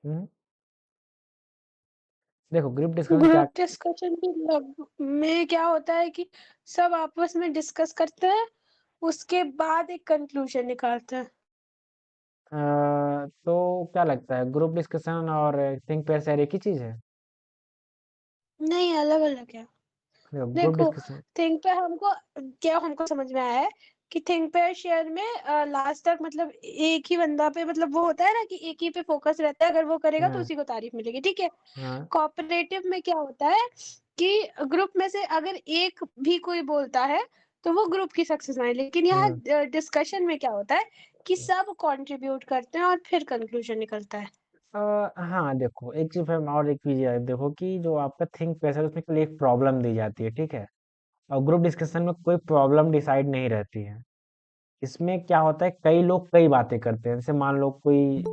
हम्म? देखो ग्रुप डिस्कशन क्या, ग्रुप डिस्कशन में क्या होता है कि सब आपस में डिस्कस करते हैं, उसके बाद एक कंक्लूजन निकालते हैं। तो क्या लगता है ग्रुप डिस्कशन और थिंक पेयर शेयर एक ही चीज है? नहीं, अलग अलग है। देखो ग्रुप देखो, डिस्कशन, थिंक पे हमको समझ में आया है कि थिंक पे शेयर में लास्ट तक मतलब एक ही बंदा पे, मतलब वो होता है ना कि एक ही पे फोकस रहता है, अगर वो करेगा तो हाँ उसी को तारीफ मिलेगी, ठीक है। हाँ कोऑपरेटिव में क्या होता है कि ग्रुप में से अगर एक भी कोई बोलता है तो वो ग्रुप की सक्सेस है, लेकिन यहाँ हाँ डिस्कशन में क्या होता है कि सब कंट्रीब्यूट करते हैं और फिर कंक्लूजन निकलता है। हाँ देखो एक चीज फिर और एक चीज है, देखो कि जो आपका थिंक पेयर है उसमें केवल एक प्रॉब्लम दी जाती है, ठीक है। और ग्रुप डिस्कशन में कोई प्रॉब्लम डिसाइड नहीं रहती है। इसमें क्या होता है कई लोग कई बातें करते हैं, जैसे मान लो कोई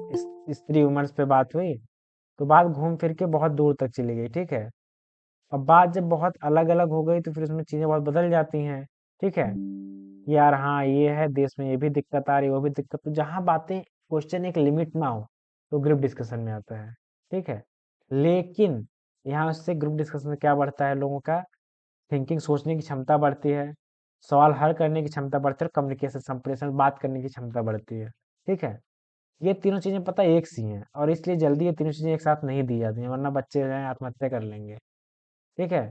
स्त्री वुमेन्स पे बात हुई, तो बात घूम फिर के बहुत दूर तक चली गई, ठीक है। अब बात जब बहुत अलग अलग हो गई तो फिर उसमें चीजें बहुत बदल जाती हैं, ठीक है। यार हाँ ये है, देश में ये भी दिक्कत आ रही है वो भी दिक्कत, तो जहाँ बातें क्वेश्चन एक लिमिट ना हो तो ग्रुप डिस्कशन में आता है, ठीक है। लेकिन यहाँ उससे ग्रुप डिस्कशन से क्या बढ़ता है, लोगों का थिंकिंग सोचने की क्षमता बढ़ती है, सवाल हल करने की क्षमता बढ़ती है, और कम्युनिकेशन संप्रेषण बात करने की क्षमता बढ़ती है, ठीक है। ये तीनों चीजें पता है एक सी हैं, और इसलिए जल्दी ये तीनों चीजें एक साथ नहीं दी जाती हैं, वरना बच्चे जो हैं आत्महत्या कर लेंगे, ठीक है।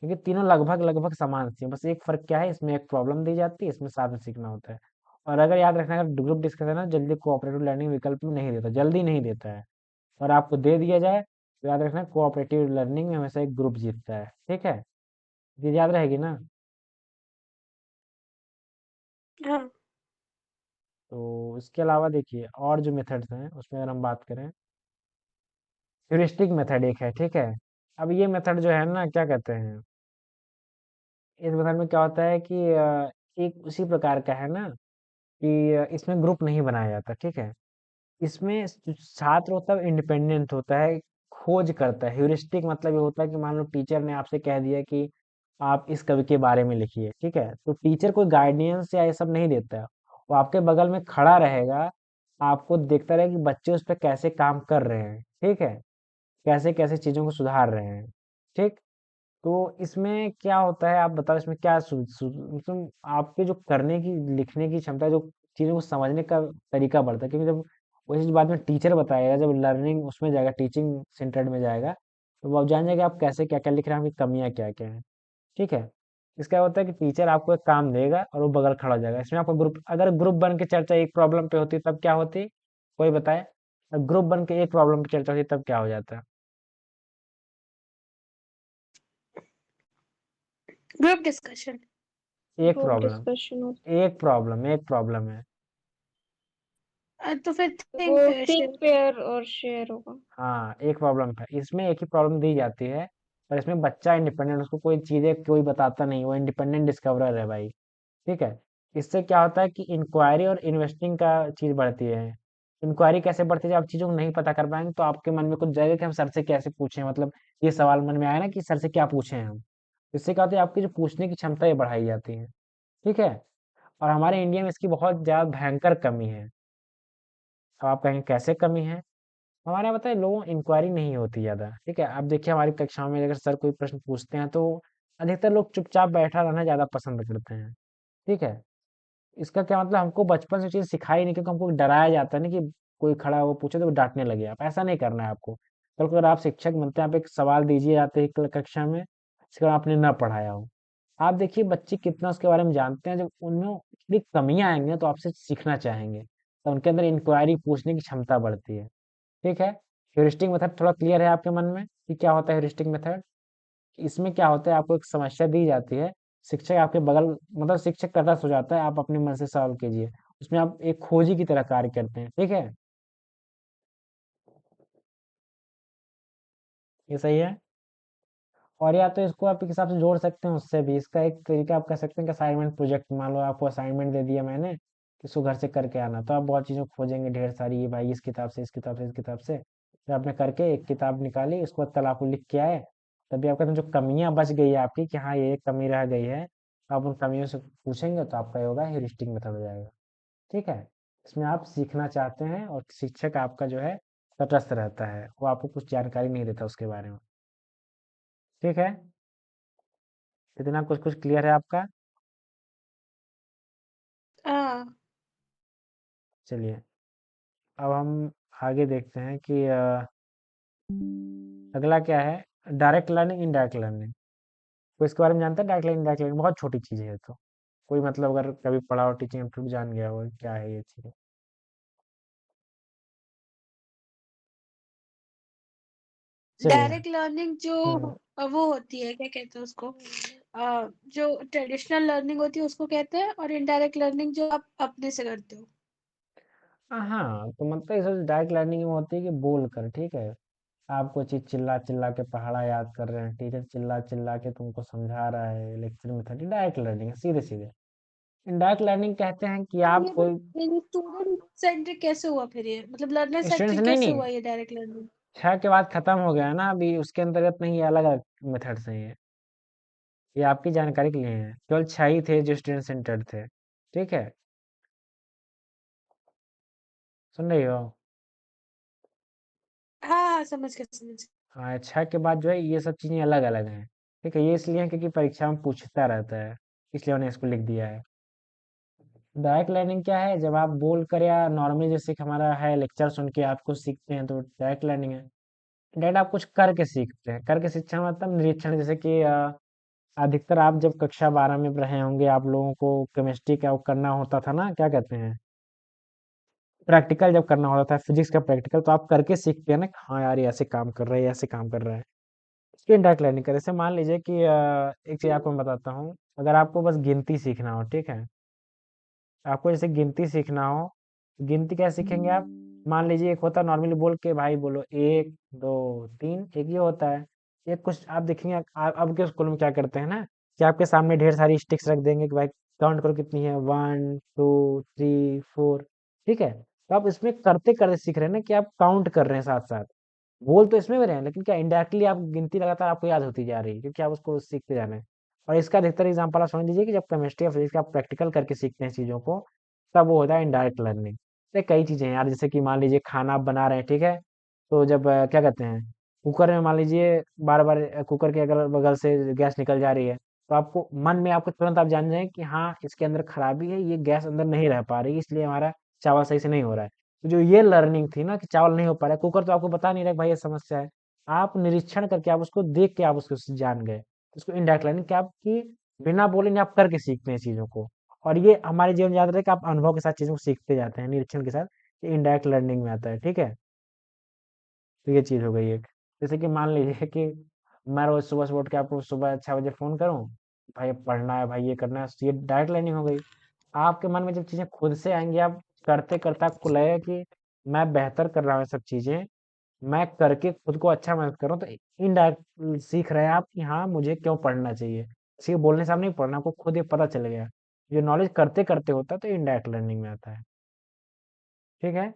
क्योंकि तीनों लगभग लगभग समान सी हैं, बस एक फर्क क्या है, इसमें एक प्रॉब्लम दी जाती है, इसमें साथ में सीखना होता है। और अगर याद रखना, अगर ग्रुप डिस्कशन है ना जल्दी कोऑपरेटिव लर्निंग विकल्प में नहीं देता, जल्दी नहीं देता है। और आपको दे दिया जाए तो याद रखना कोऑपरेटिव लर्निंग में हमेशा एक ग्रुप जीतता है, ठीक है। ये याद रहेगी ना। हाँ। तो इसके अलावा देखिए और जो मेथड्स हैं उसमें अगर हम बात करें, ह्यूरिस्टिक मेथड एक है, ठीक है। अब ये मेथड जो है ना क्या कहते हैं, इस मेथड में क्या होता है कि एक उसी प्रकार का है ना कि इसमें ग्रुप नहीं बनाया जाता, ठीक है। इसमें छात्र होता है इंडिपेंडेंट होता है, खोज करता है। ह्यूरिस्टिक मतलब ये होता है कि मान लो टीचर ने आपसे कह दिया कि आप इस कवि के बारे में लिखिए, ठीक है। तो टीचर कोई गाइडेंस या ये सब नहीं देता है, वो आपके बगल में खड़ा रहेगा, आपको देखता रहेगा कि बच्चे उस पर कैसे काम कर रहे हैं, ठीक है, कैसे कैसे चीजों को सुधार रहे हैं, ठीक। तो इसमें क्या होता है आप बताओ, इसमें क्या मतलब आपके जो करने की लिखने की क्षमता, जो चीज़ों को समझने का तरीका बढ़ता है, क्योंकि जब वही चीज़ बाद में टीचर बताएगा, जब लर्निंग उसमें जाएगा टीचिंग सेंटर्ड में जाएगा, तो वो आप जान जाएंगे आप कैसे क्या क्या लिख रहे हैं, आपकी कमियाँ क्या क्या हैं, ठीक है। इसका होता है कि टीचर आपको एक काम देगा और वो बगल खड़ा हो जाएगा, इसमें आपका ग्रुप, अगर ग्रुप बन के चर्चा एक प्रॉब्लम पे होती तब क्या होती, कोई बताए। ग्रुप बन के एक प्रॉब्लम पे चर्चा होती तब क्या हो जाता? Group discussion. एक ग्रुप प्रॉब्लम, डिस्कशन होता एक प्रॉब्लम है। तो फिर है, थिंक वो पे थिंक शेयर। पेयर और शेयर होगा। हाँ एक प्रॉब्लम है, इसमें एक ही प्रॉब्लम दी जाती है, पर इसमें बच्चा इंडिपेंडेंट, उसको कोई चीजें कोई बताता नहीं, वो इंडिपेंडेंट डिस्कवरर है भाई, ठीक है। इससे क्या होता है कि इंक्वायरी और इन्वेस्टिंग का चीज बढ़ती है। इंक्वायरी कैसे बढ़ती है, जब आप चीजों को नहीं पता कर पाएंगे तो आपके मन में कुछ जाएगा कि हम सर से कैसे पूछें, मतलब ये सवाल मन में आया ना कि सर से क्या पूछें हम। इससे क्या होता है आपकी जो पूछने की क्षमता ये बढ़ाई जाती है, ठीक है। और हमारे इंडिया में इसकी बहुत ज्यादा भयंकर कमी है। अब आप कहेंगे कैसे कमी है, हमारे यहाँ बताए लोगों इंक्वायरी नहीं होती ज़्यादा, ठीक है। आप देखिए हमारी कक्षाओं में अगर सर कोई प्रश्न पूछते हैं तो अधिकतर लोग चुपचाप बैठा रहना ज़्यादा पसंद करते हैं, ठीक है। इसका क्या मतलब, हमको बचपन से चीज़ सिखाई नहीं, क्योंकि हमको डराया जाता है ना कि कोई खड़ा वो पूछे तो वो डांटने लगे, आप ऐसा नहीं करना है आपको। कल को अगर आप शिक्षक बनते हैं, आप एक सवाल दीजिए जाते ही कक्षा में, जिसका आपने ना पढ़ाया हो, आप देखिए बच्चे कितना उसके बारे में जानते हैं, जब उनमें इतनी कमियां आएंगी ना तो आपसे सीखना चाहेंगे, तो उनके अंदर इंक्वायरी पूछने की क्षमता बढ़ती है, ठीक है। ह्यूरिस्टिक मेथड थोड़ा क्लियर है आपके मन में कि क्या होता है ह्यूरिस्टिक मेथड? इसमें क्या होता है, आपको एक समस्या दी जाती है, शिक्षक आपके बगल, मतलब शिक्षक करता सो जाता है, आप अपने मन से सॉल्व कीजिए। उसमें आप एक खोजी की तरह कार्य करते हैं, ठीक है। ये सही है। और या तो इसको आप एक हिसाब से जोड़ सकते हैं उससे भी। इसका एक तरीका आप कह सकते हैं कि असाइनमेंट प्रोजेक्ट, मान लो आपको असाइनमेंट दे दिया मैंने कि इसको घर से करके आना, तो आप बहुत चीज़ों को खोजेंगे ढेर सारी, ये भाई इस किताब से, इस किताब से, इस किताब से, फिर आपने करके एक किताब निकाली, उसको कल आपको लिख के आए, तभी आपका जो कमियां बच गई है आपकी कि हाँ ये कमी रह गई है, आप उन कमियों से पूछेंगे तो आपका योगा ह्यूरिस्टिक मेथड हो जाएगा। ठीक है। इसमें आप सीखना चाहते हैं और शिक्षक आपका जो है तटस्थ रहता है, वो आपको कुछ जानकारी नहीं देता उसके बारे में। ठीक है। इतना कुछ कुछ क्लियर है आपका? हाँ। चलिए, अब हम आगे देखते हैं कि अगला क्या है, डायरेक्ट लर्निंग, इनडायरेक्ट लर्निंग। कोई इसके बारे में जानता है? डायरेक्ट लर्निंग, इनडायरेक्ट लर्निंग बहुत छोटी चीज़ है तो, कोई मतलब अगर कभी पढ़ा हो टीचिंग एप्टीट्यूड जान गया हो क्या है ये चीज़। चलिए। डायरेक्ट लर्निंग जो हम्म। वो होती है, क्या कहते हैं उसको, जो ट्रेडिशनल लर्निंग होती है उसको कहते हैं, और इनडायरेक्ट लर्निंग जो आप अपने से करते हो। हाँ, तो मतलब इस डायरेक्ट लर्निंग में होती है कि बोल कर, ठीक है, आप कोई चीज़ चिल्ला चिल्ला के पहाड़ा याद कर रहे हैं, टीचर चिल्ला चिल्ला के तुमको समझा रहा है, लेक्चर में था, डायरेक्ट लर्निंग है, सीधे सीधे। इनडायरेक्ट लर्निंग कहते हैं कि तो आप ये कोई स्टूडेंट सेंट्रिक कैसे हुआ फिर ये, मतलब लर्नर स्टूडेंट्स, सेंट्रिक नहीं कैसे नहीं, हुआ ये डायरेक्ट लर्निंग? 6 के बाद खत्म हो गया ना, अभी उसके अंतर्गत नहीं, ये अलग अलग मेथड्स हैं ये आपकी जानकारी के लिए है, केवल 6 ही थे जो स्टूडेंट सेंटर्ड थे। ठीक है, सुन रही हो? हाँ हाँ, समझ गया समझ गया। हाँ, 6 के बाद जो है ये सब चीज़ें अलग अलग हैं। ठीक है, ये इसलिए है क्योंकि परीक्षा में पूछता रहता है, इसलिए उन्हें इसको लिख दिया है। डायरेक्ट लर्निंग क्या है, जब आप बोल कर या नॉर्मली जैसे कि हमारा है लेक्चर सुन के आपको सीखते हैं तो डायरेक्ट लर्निंग है। डायरेक्ट आप कुछ करके सीखते हैं, करके शिक्षा मतलब निरीक्षण, जैसे कि अधिकतर आप जब कक्षा 12 में रहे होंगे, आप लोगों को केमिस्ट्री का वो करना होता था ना, क्या कहते हैं, प्रैक्टिकल जब करना होता था, फिजिक्स का प्रैक्टिकल, तो आप करके सीखते हैं ना कि हाँ यार ये ऐसे काम कर रहा है, ये ऐसे काम कर रहा है। इसकी डायरेक्ट लर्निंग कर, जैसे मान लीजिए कि एक चीज़ आपको मैं बताता हूँ, अगर आपको बस गिनती सीखना हो, ठीक है, आपको जैसे गिनती सीखना हो, गिनती कैसे सीखेंगे आप? मान लीजिए एक होता है नॉर्मली बोल के, भाई बोलो 1 2 3, एक ये होता है। एक कुछ आप देखेंगे, अब के स्कूल में क्या करते हैं ना, कि आपके सामने ढेर सारी स्टिक्स रख देंगे कि भाई काउंट करो कितनी है, 1 2 3 4। ठीक है, तो आप इसमें करते करते सीख रहे हैं ना कि आप काउंट कर रहे हैं साथ साथ, बोल तो इसमें भी रहे हैं, लेकिन क्या इंडायरेक्टली आप गिनती लगातार आपको याद होती जा रही है क्योंकि आप उसको सीखते जा रहे हैं। और इसका अधिकतर एग्जांपल आप समझ लीजिए कि जब केमिस्ट्री या फिजिक्स का आप प्रैक्टिकल करके सीखते हैं चीज़ों को, तब वो होता है इनडायरेक्ट लर्निंग। तो कई चीज़ें हैं यार, जैसे कि मान लीजिए खाना आप बना रहे हैं, ठीक है, तो जब क्या कहते हैं, कुकर में मान लीजिए बार बार कुकर के अगल बगल से गैस निकल जा रही है, तो आपको मन में आपको तुरंत आप जान जाए कि हाँ इसके अंदर खराबी है, ये गैस अंदर नहीं रह पा रही, इसलिए हमारा चावल सही से नहीं हो रहा है। तो जो ये लर्निंग थी ना कि चावल नहीं हो पा रहा है, कुकर तो आपको बता नहीं रहा कि भाई ये समस्या है, आप निरीक्षण करके आप उसको देख के आप उसको जान गए। उसको इनडायरेक्ट लर्निंग क्या आपकी, बिना बोले नहीं, आप करके सीखते हैं चीज़ों को। और ये हमारे जीवन में याद रहे कि आप अनुभव के साथ चीज़ों को सीखते जाते हैं, निरीक्षण के साथ, ये इनडायरेक्ट लर्निंग में आता है। ठीक है, तो ये चीज़ हो गई एक। जैसे कि मान लीजिए कि मैं रोज सुबह से उठ के आपको सुबह 6 बजे फ़ोन करूँ, भाई अब पढ़ना है, भाई ये करना है, तो ये डायरेक्ट लर्निंग हो गई। आपके मन में जब चीज़ें खुद से आएंगी, आप करते करते आपको लगेगा कि मैं बेहतर कर रहा हूँ ये सब चीज़ें, मैं करके खुद को अच्छा महसूस कर रहा हूँ, तो इनडायरेक्ट सीख रहे हैं आप कि हाँ मुझे क्यों पढ़ना चाहिए। किसी के बोलने से आप नहीं पढ़ना, आपको खुद ये पता चल गया। जो नॉलेज करते करते होता है तो इनडायरेक्ट लर्निंग में आता है। ठीक है,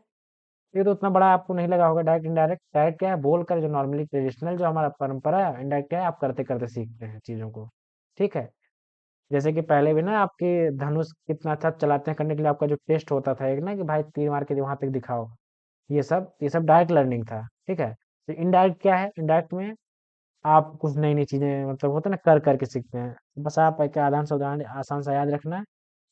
ये तो उतना बड़ा आपको नहीं लगा होगा। डायरेक्ट इनडायरेक्ट, डायरेक्ट क्या है, बोल कर, जो नॉर्मली ट्रेडिशनल जो हमारा परंपरा है, इनडायरेक्ट क्या है, आप करते करते सीखते हैं चीज़ों को। ठीक है, जैसे कि पहले भी ना आपके धनुष कितना अच्छा चलाते हैं करने के लिए आपका जो टेस्ट होता था एक ना, कि भाई तीर मार के वहां तक दिखाओ, ये सब डायरेक्ट लर्निंग था। ठीक है, तो इनडायरेक्ट क्या है, इनडायरेक्ट में आप कुछ नई नई चीजें, मतलब होता है ना, कर करके सीखते हैं। बस आप एक आदान से उदाहरण आसान सा याद रखना है।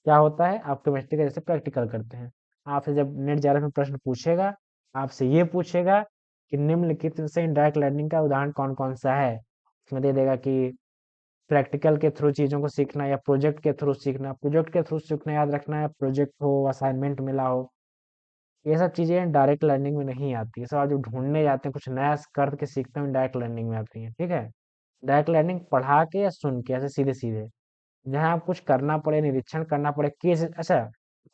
क्या होता है, आप केमिस्ट्री का जैसे प्रैक्टिकल करते हैं, आपसे जब नेट जेआरएफ में प्रश्न पूछेगा, आपसे ये पूछेगा कि निम्नलिखित से इनडायरेक्ट लर्निंग का उदाहरण कौन कौन सा है, इसमें दे देगा कि प्रैक्टिकल के थ्रू चीज़ों को सीखना या प्रोजेक्ट के थ्रू सीखना, प्रोजेक्ट के थ्रू सीखना याद रखना है, प्रोजेक्ट हो, असाइनमेंट मिला हो, ये सब चीज़ें डायरेक्ट लर्निंग में नहीं आती है। सब आप जो ढूंढने जाते हैं कुछ नया करके सीखते हैं, डायरेक्ट लर्निंग में आती है। ठीक है, डायरेक्ट लर्निंग पढ़ा के या सुन के, ऐसे सीधे सीधे, जहाँ आप कुछ करना पड़े, निरीक्षण करना पड़े, केस, अच्छा,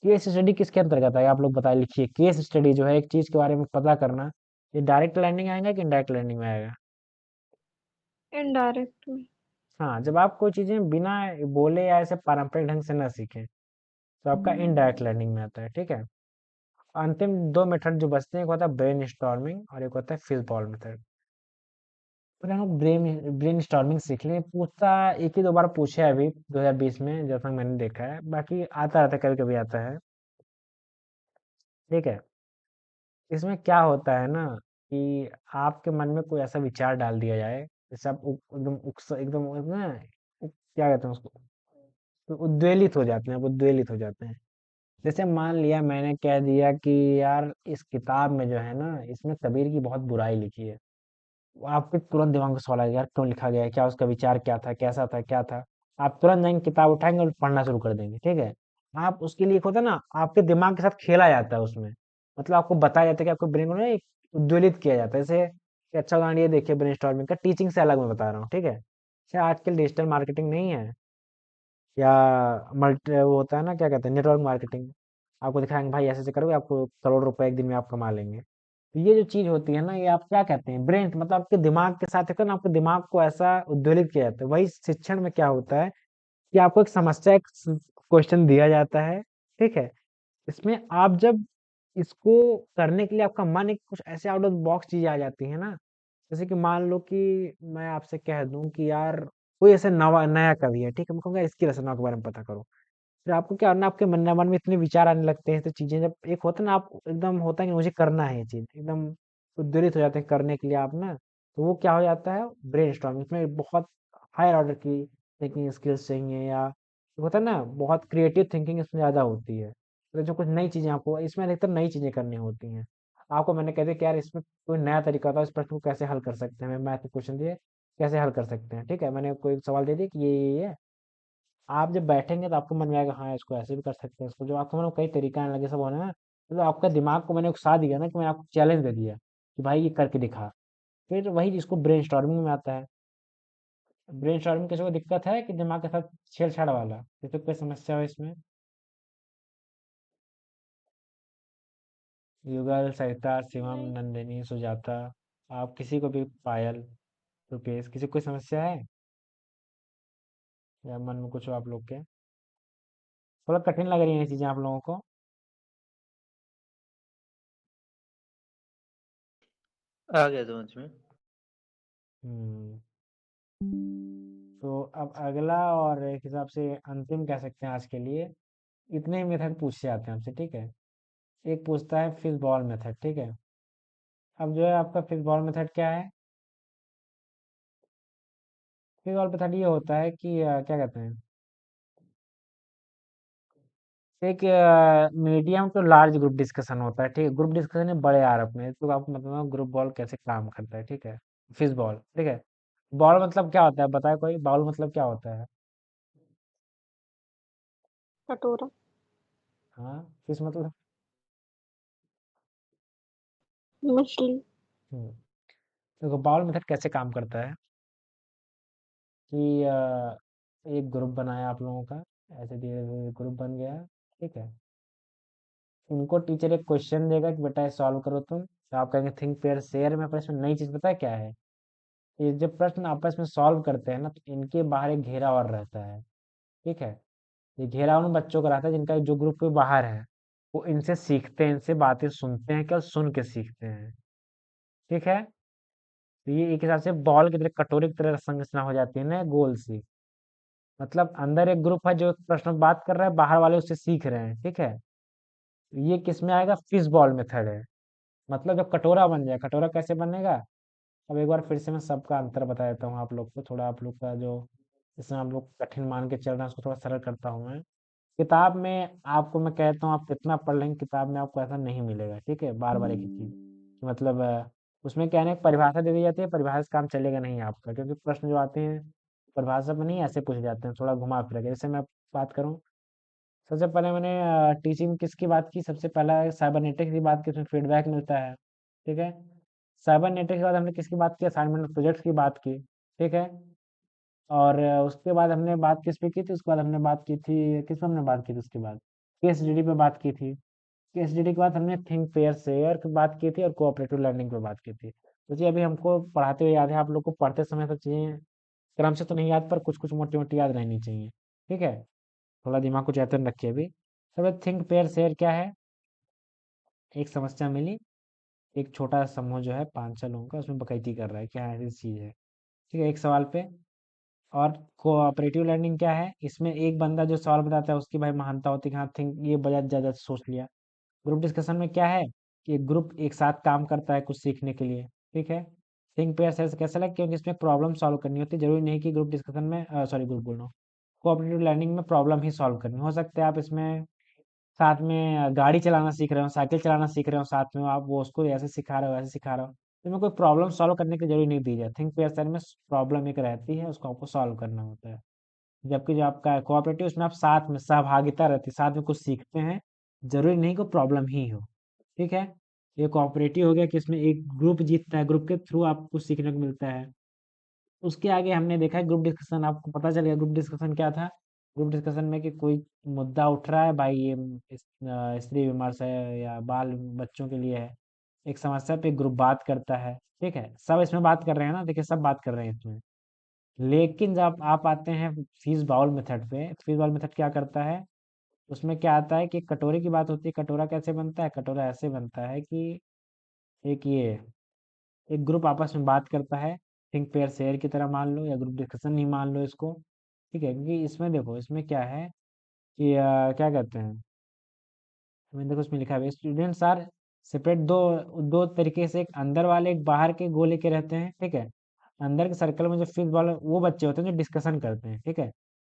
केस स्टडी किसके अंतर्गत है आप लोग बताए, लिखिए। केस स्टडी जो है एक चीज के बारे में पता करना, ये डायरेक्ट लर्निंग आएगा कि इनडायरेक्ट लर्निंग में आएगा? इनडायरेक्ट में। हाँ, जब आप कोई चीज़ें बिना बोले या ऐसे पारंपरिक ढंग से ना सीखें, तो आपका इनडायरेक्ट लर्निंग में आता है, ठीक है? अंतिम 2 मेथड जो बचते हैं, एक होता है ब्रेनस्टॉर्मिंग और एक होता है फिज़बॉल मेथड। तो हम लोग ब्रेनस्टॉर्मिंग सीख लें, पूछता 1 ही 2 बार पूछा है अभी 2020 में, जहाँ तक मैंने देखा है, बाकी आता रहता है, कभी-कभी आता है, ठीक है? इसमें क्या होता है ना कि आपके मन में कोई ऐसा विचार डाल दिया जाए, जैसे आप एकदम ना क्या कहते हैं उसको, तो उद्वेलित हो जाते हैं, आप उद्वेलित हो जाते हैं। जैसे मान लिया मैंने कह दिया कि यार इस किताब में जो है ना, इसमें कबीर की बहुत बुराई लिखी है। वो आपके तुरंत दिमाग में सवाल आएगा, यार क्यों लिखा गया है, क्या उसका विचार क्या था, कैसा था, क्या था। आप तुरंत जाएंगे, किताब उठाएंगे और पढ़ना शुरू कर देंगे, ठीक है? आप उसके लिए एक होता है ना, आपके दिमाग के साथ खेला जाता है उसमें, मतलब आपको बताया जाता है कि आपको ब्रेन को ना एक उद्वेलित किया जाता है। जैसे कि अच्छा उदाहरण ये देखिए ब्रेनस्टॉर्मिंग का, टीचिंग से अलग मैं बता रहा हूँ, ठीक है? जैसे आजकल डिजिटल मार्केटिंग नहीं है, या मल्टी वो होता है ना, क्या कहते हैं, नेटवर्क मार्केटिंग। आपको दिखाएंगे भाई ऐसे ऐसे करोगे, आपको करोड़ रुपए एक दिन में आप कमा लेंगे। तो ये जो चीज होती है ना, ये आप क्या कहते हैं, ब्रेन, मतलब आपके दिमाग के साथ है ना, आपके दिमाग को ऐसा उद्वेलित किया जाता है। वही शिक्षण में क्या होता है कि आपको एक समस्या, एक क्वेश्चन दिया जाता है, ठीक है? इसमें आप जब इसको करने के लिए आपका मन एक कुछ ऐसे आउट ऑफ बॉक्स चीजें आ जाती है ना, जैसे कि मान लो कि मैं आपसे कह दूं कि यार कोई ऐसे नवा नया कवि है, ठीक है? मैं कहूंगा इसकी रचना के बारे में पता करो। फिर आपको क्या करना, आपके मन में इतने विचार आने लगते हैं, तो चीजें जब एक होता है ना, आप एकदम होता है कि मुझे करना है ये चीज, एकदम उद्वेलित हो जाते हैं करने के लिए आप ना, तो वो क्या हो जाता है, ब्रेन स्टॉर्मिंग। इसमें बहुत हायर ऑर्डर की थिंकिंग स्किल्स चाहिए, या होता है ना, बहुत क्रिएटिव थिंकिंग इसमें ज्यादा होती है। तो जो कुछ नई चीजें आपको इसमें अधिकतर नई चीजें करनी होती हैं। आपको मैंने कह दिया कि यार इसमें कोई नया तरीका था, इस प्रश्न को कैसे हल कर सकते हैं, मैं मैथ के क्वेश्चन दिए कैसे हल कर सकते हैं, ठीक है? मैंने कोई सवाल दे दिया कि ये आप जब बैठेंगे तो आपको मन में आएगा, हाँ इसको ऐसे भी कर सकते हैं, इसको जो आपको मतलब कई तरीका आने लगे सब होने ना, मतलब आपका दिमाग को मैंने उकसा दिया ना, कि मैंने आपको चैलेंज दे दिया कि भाई ये करके दिखा। फिर वही जिसको ब्रेन स्टॉर्मिंग में आता है। ब्रेन स्टॉर्मिंग किसी को दिक्कत है कि दिमाग के साथ छेड़छाड़ वाला, जैसे कोई समस्या हो इसमें? युगल, सरिता, शिवम, नहीं, नंदिनी, सुजाता, आप किसी को भी, पायल, रुपेश, किसी को कोई समस्या है या मन में कुछ हो आप लोग के? थोड़ा कठिन लग रही है ये चीजें आप लोगों को? आ गया समझ में। हम्म। तो अब अगला और एक हिसाब से अंतिम कह सकते हैं आज के लिए, इतने ही मेथड पूछे जाते हैं आपसे, ठीक है? एक पूछता है फिश बॉल मेथड, ठीक है? अब जो है आपका फिश बॉल मेथड क्या है? फिश बॉल मेथड ये होता है कि क्या कहते हैं, एक medium to large group discussion होता है, ठीक है? ग्रुप डिस्कशन में बड़े आर में, तो आपको बताना ग्रुप बॉल कैसे काम करता है, ठीक है? फिश बॉल, ठीक है? बॉल मतलब क्या होता है, बताए कोई, बॉल मतलब क्या होता है? कटोरा। हाँ, फिश मतलब, मछली। हम्म, देखो बॉल मेथड कैसे काम करता है कि एक ग्रुप बनाया आप लोगों का, ऐसे धीरे धीरे ग्रुप बन गया, ठीक है? उनको टीचर एक क्वेश्चन देगा कि बेटा ये सॉल्व करो तुम, तो आप कहेंगे थिंक पेयर शेयर में, पर इसमें नई चीज पता है क्या है? ये जब प्रश्न आपस में सॉल्व करते हैं ना, तो इनके बाहर एक घेरा और रहता है, ठीक है? ये घेरा उन बच्चों का रहता है जिनका जो ग्रुप के बाहर है, वो इनसे सीखते हैं, इनसे बातें सुनते हैं, केवल सुन के सीखते हैं, ठीक है? तो ये एक हिसाब से बॉल की तरह, कटोरे की तरह संरचना हो जाती है ना, गोल सी। मतलब अंदर एक ग्रुप है जो एक प्रश्न पे बात कर रहा है, बाहर वाले उससे सीख रहे हैं, ठीक है? ये किस में आएगा, फिश बॉल मेथड है। मतलब जब कटोरा बन जाए, कटोरा कैसे बनेगा? अब एक बार फिर से मैं सबका अंतर बता देता हूँ आप लोग को, थोड़ा आप लोग का जो इसमें आप लोग कठिन मान के चल रहे हैं उसको थोड़ा सरल करता हूँ मैं। किताब में आपको मैं कहता हूँ आप कितना पढ़ लेंगे, किताब में आपको ऐसा नहीं मिलेगा, ठीक है? बार बार एक ही चीज, मतलब उसमें क्या है ना, एक परिभाषा दे दी जाती है, परिभाषा से काम चलेगा नहीं आपका, क्योंकि प्रश्न जो आते हैं परिभाषा में नहीं ऐसे पूछे जाते हैं, थोड़ा घुमा फिरा के। जैसे मैं बात करूँ, सबसे पहले मैंने टीचिंग किसकी बात की, सबसे पहला साइबरनेटिक्स की बात की, उसमें फीडबैक मिलता है, ठीक है? साइबरनेटिक्स के बाद हमने किसकी बात की, असाइनमेंट प्रोजेक्ट्स की बात की, ठीक है? और उसके बाद हमने बात किस पे की थी, उसके बाद हमने बात की थी, किस पे हमने बात की थी उसके बाद, केएसडीडी पे बात की थी। केएसडीडी के बाद हमने थिंक पेयर शेयर की बात की थी और कोऑपरेटिव लर्निंग पे बात की थी। तो जी अभी हमको पढ़ाते हुए याद है, आप लोग को पढ़ते समय तो चीज़ें क्रम से तो नहीं याद, पर कुछ-कुछ मोटी-मोटी याद रहनी चाहिए, ठीक है? थोड़ा दिमाग को चैतन्य रखिए अभी। तो थिंक पेयर शेयर क्या है? एक समस्या मिली, एक छोटा समूह जो है 5-6 लोगों का, उसमें बकैती कर रहा है, क्या ऐसी चीज़ है, ठीक है? एक सवाल पे। और कोऑपरेटिव लर्निंग क्या है? इसमें एक बंदा जो सवाल बताता है उसकी भाई महानता होती है कि हाँ थिंक ये बजा ज़्यादा सोच लिया। ग्रुप डिस्कशन में क्या है कि एक ग्रुप एक साथ काम करता है कुछ सीखने के लिए, ठीक है? थिंक पेयर शेयर कैसा लगा? क्योंकि इसमें प्रॉब्लम सॉल्व करनी होती है, जरूरी नहीं कि ग्रुप डिस्कशन में सॉरी ग्रुप बोल रहा हूँ, कोऑपरेटिव लर्निंग में प्रॉब्लम ही सॉल्व करनी हो सकता है। आप इसमें साथ में गाड़ी चलाना सीख रहे हो, साइकिल चलाना सीख रहे हो, साथ में आप वो उसको ऐसे सिखा रहे हो, ऐसे सिखा रहे हो, इसमें कोई प्रॉब्लम सॉल्व करने की जरूरी नहीं दी जाती। थिंक पेयर शेयर में प्रॉब्लम एक रहती है, उसको आपको सॉल्व करना होता है। जबकि जो आपका कोऑपरेटिव, उसमें आप साथ में सहभागिता रहती है, साथ में कुछ सीखते हैं, जरूरी नहीं कि प्रॉब्लम ही हो, ठीक है? ये कोऑपरेटिव हो गया कि इसमें एक ग्रुप जीतता है, ग्रुप के थ्रू आपको कुछ सीखने को मिलता है। उसके आगे हमने देखा है ग्रुप डिस्कशन, आपको पता चल गया ग्रुप डिस्कशन क्या था। ग्रुप डिस्कशन में कि कोई मुद्दा उठ रहा है, भाई ये स्त्री विमर्श है या बाल बच्चों के लिए है, एक समस्या पे ग्रुप बात करता है, ठीक है? सब इसमें बात कर रहे हैं ना, देखिए सब बात कर रहे हैं इसमें। लेकिन जब आप आते हैं फीस बाउल मेथड पे, फीस बाउल मेथड क्या करता है? उसमें क्या आता है कि कटोरे की बात होती है। कटोरा कैसे बनता है? कटोरा ऐसे बनता है कि एक ये एक ग्रुप आपस में बात करता है, थिंक पेयर शेयर की तरह मान लो या ग्रुप डिस्कशन ही मान लो इसको, ठीक है? क्योंकि इसमें देखो, इसमें क्या है कि क्या कहते हैं, मैंने देखो इसमें लिखा है स्टूडेंट्स आर सेपरेट, दो दो तरीके से, एक अंदर वाले एक बाहर के गोले के रहते हैं, ठीक है? अंदर के सर्कल में जो फिफ्थ वाले वो बच्चे होते हैं जो डिस्कशन करते हैं, ठीक है?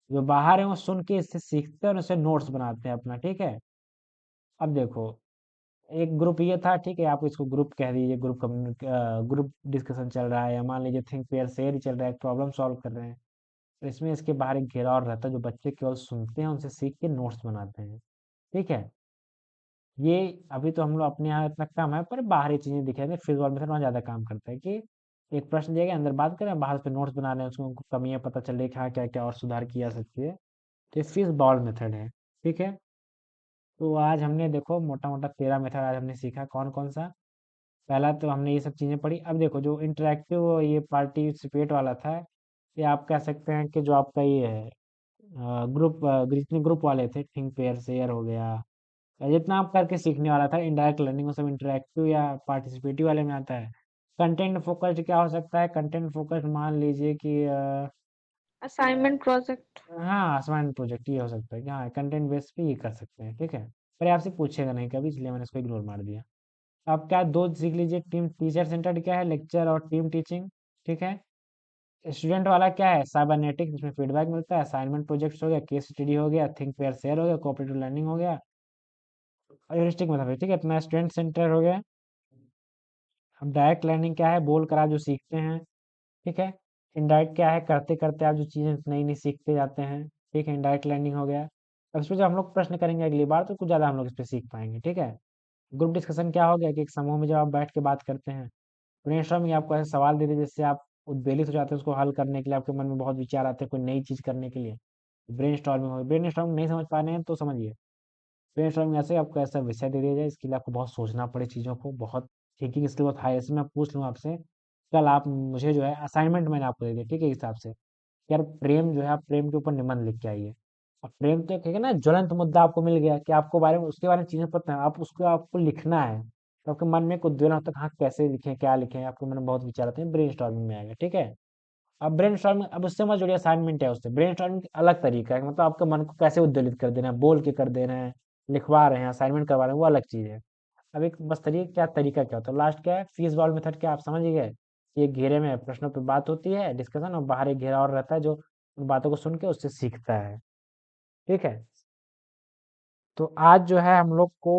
जो बाहर है वो सुन के इससे सीखते हैं और उससे नोट्स बनाते हैं अपना, ठीक है? अब देखो, एक ग्रुप ये था, ठीक है? आप इसको ग्रुप कह दीजिए, ग्रुप डिस्कशन चल रहा है, या मान लीजिए थिंक पेयर शेयर ही चल रहा है, प्रॉब्लम सॉल्व कर रहे हैं। तो इसमें इसके बाहर एक घेरा और रहता है, जो बच्चे केवल सुनते हैं, उनसे सीख के नोट्स बनाते हैं, ठीक है? ये अभी तो हम लोग अपने यहाँ इतना कम है, पर बाहरी चीजें दिखेंगे, फिजिकल मेथड वहाँ ज्यादा काम करता है कि एक प्रश्न दिया गया, अंदर बात करें, बाहर पे नोट्स बना रहे हैं, उसमें उनको कमियां पता चल रही है कि हाँ क्या क्या और सुधार किया जा सकती है। तो ये फिश बॉल मेथड है, ठीक है? तो आज हमने देखो मोटा मोटा 13 मेथड आज हमने सीखा। कौन कौन सा? पहला तो हमने ये सब चीजें पढ़ी। अब देखो जो इंटरेक्टिव ये पार्टिसिपेट वाला था, ये आप कह सकते हैं कि जो आपका ये है ग्रुप, जितने ग्रुप वाले थे, थिंक पेयर शेयर हो गया, जितना आप करके सीखने वाला था, इनडायरेक्ट लर्निंग, वो सब इंटरेक्टिव या पार्टिसिपेटिव वाले में आता है। कंटेंट फोकस्ड क्या हो सकता है? कंटेंट फोकस्ड मान लीजिए कि असाइनमेंट प्रोजेक्ट। हाँ असाइनमेंट प्रोजेक्ट ये हो सकता है कि हाँ कंटेंट बेस पे ये कर सकते हैं, ठीक है? पर ये आपसे पूछेगा नहीं कभी, इसलिए मैंने इसको इग्नोर मार दिया। अब क्या दो सीख लीजिए, टीम टीचर सेंटर्ड क्या है? लेक्चर और टीम टीचिंग, ठीक है? स्टूडेंट वाला क्या है? साइबरनेटिक्स, जिसमें फीडबैक मिलता है। असाइनमेंट प्रोजेक्ट्स हो गया, केस स्टडी हो गया, थिंक पेयर शेयर हो गया, कोऑपरेटिव लर्निंग हो गया, ह्यूरिस्टिक मेथड, ठीक है? अपना स्टूडेंट सेंटर हो गया। अब डायरेक्ट लर्निंग क्या है? बोल कर आप जो सीखते हैं, ठीक है? इनडायरेक्ट क्या है? करते करते आप जो चीज़ें नई नई सीखते जाते हैं, ठीक है? इनडायरेक्ट लर्निंग हो गया। अब इस पे जब हम लोग प्रश्न करेंगे अगली बार, तो कुछ ज़्यादा हम लोग इस पे सीख पाएंगे, ठीक है? ग्रुप डिस्कशन क्या हो गया कि एक समूह में जब आप बैठ के बात करते हैं, ब्रेनस्टॉर्मिंग आपको ऐसे सवाल दे दिए जिससे आप उद्वेलित हो जाते हैं, उसको हल करने के लिए आपके मन में बहुत विचार आते हैं कोई नई चीज़ करने के लिए, ब्रेनस्टॉर्मिंग हो गई। ब्रेनस्टॉर्मिंग नहीं समझ पा रहे हैं तो समझिए, ब्रेनस्टॉर्मिंग ऐसे आपको ऐसा विषय दे दिया जाए, इसके लिए आपको बहुत सोचना पड़े चीज़ों को, बहुत थिंकिंग स्किल बहुत हाई। ऐसे मैं पूछ लूँ आपसे, कल आप मुझे जो है असाइनमेंट मैंने आपको दे दिया, ठीक है? इस हिसाब से यार प्रेम जो है, आप प्रेम के ऊपर निबंध लिख के आइए। अब प्रेम तो एक है ना ज्वलंत मुद्दा आपको मिल गया कि आपको बारे में, उसके बारे में चीजें पता है, आप उसको आपको लिखना है, तो आपके मन में एक उद्वेलन होता है, हाँ कैसे लिखें, क्या लिखें, आपके मन में बहुत विचार आते हैं, ब्रेन स्टॉर्मिंग में आएगा, ठीक है? अब ब्रेन स्टॉर्मिंग, अब उससे मत जुड़िए, असाइनमेंट है उससे। ब्रेन स्टॉर्मिंग अलग तरीका है, मतलब आपके मन को कैसे उद्वेलित कर देना है, बोल के कर दे रहे हैं, लिखवा रहे हैं, असाइनमेंट करवा रहे हैं, वो अलग चीज है। अब एक बस तरीका, क्या तरीका क्या होता है, लास्ट क्या है? फीस बॉल मेथड, क्या आप समझ ही गए? एक घेरे में प्रश्नों पे बात होती है, डिस्कशन, और बाहर एक घेरा और रहता है जो उन बातों को सुन के उससे सीखता है, ठीक है? तो आज जो है हम लोग को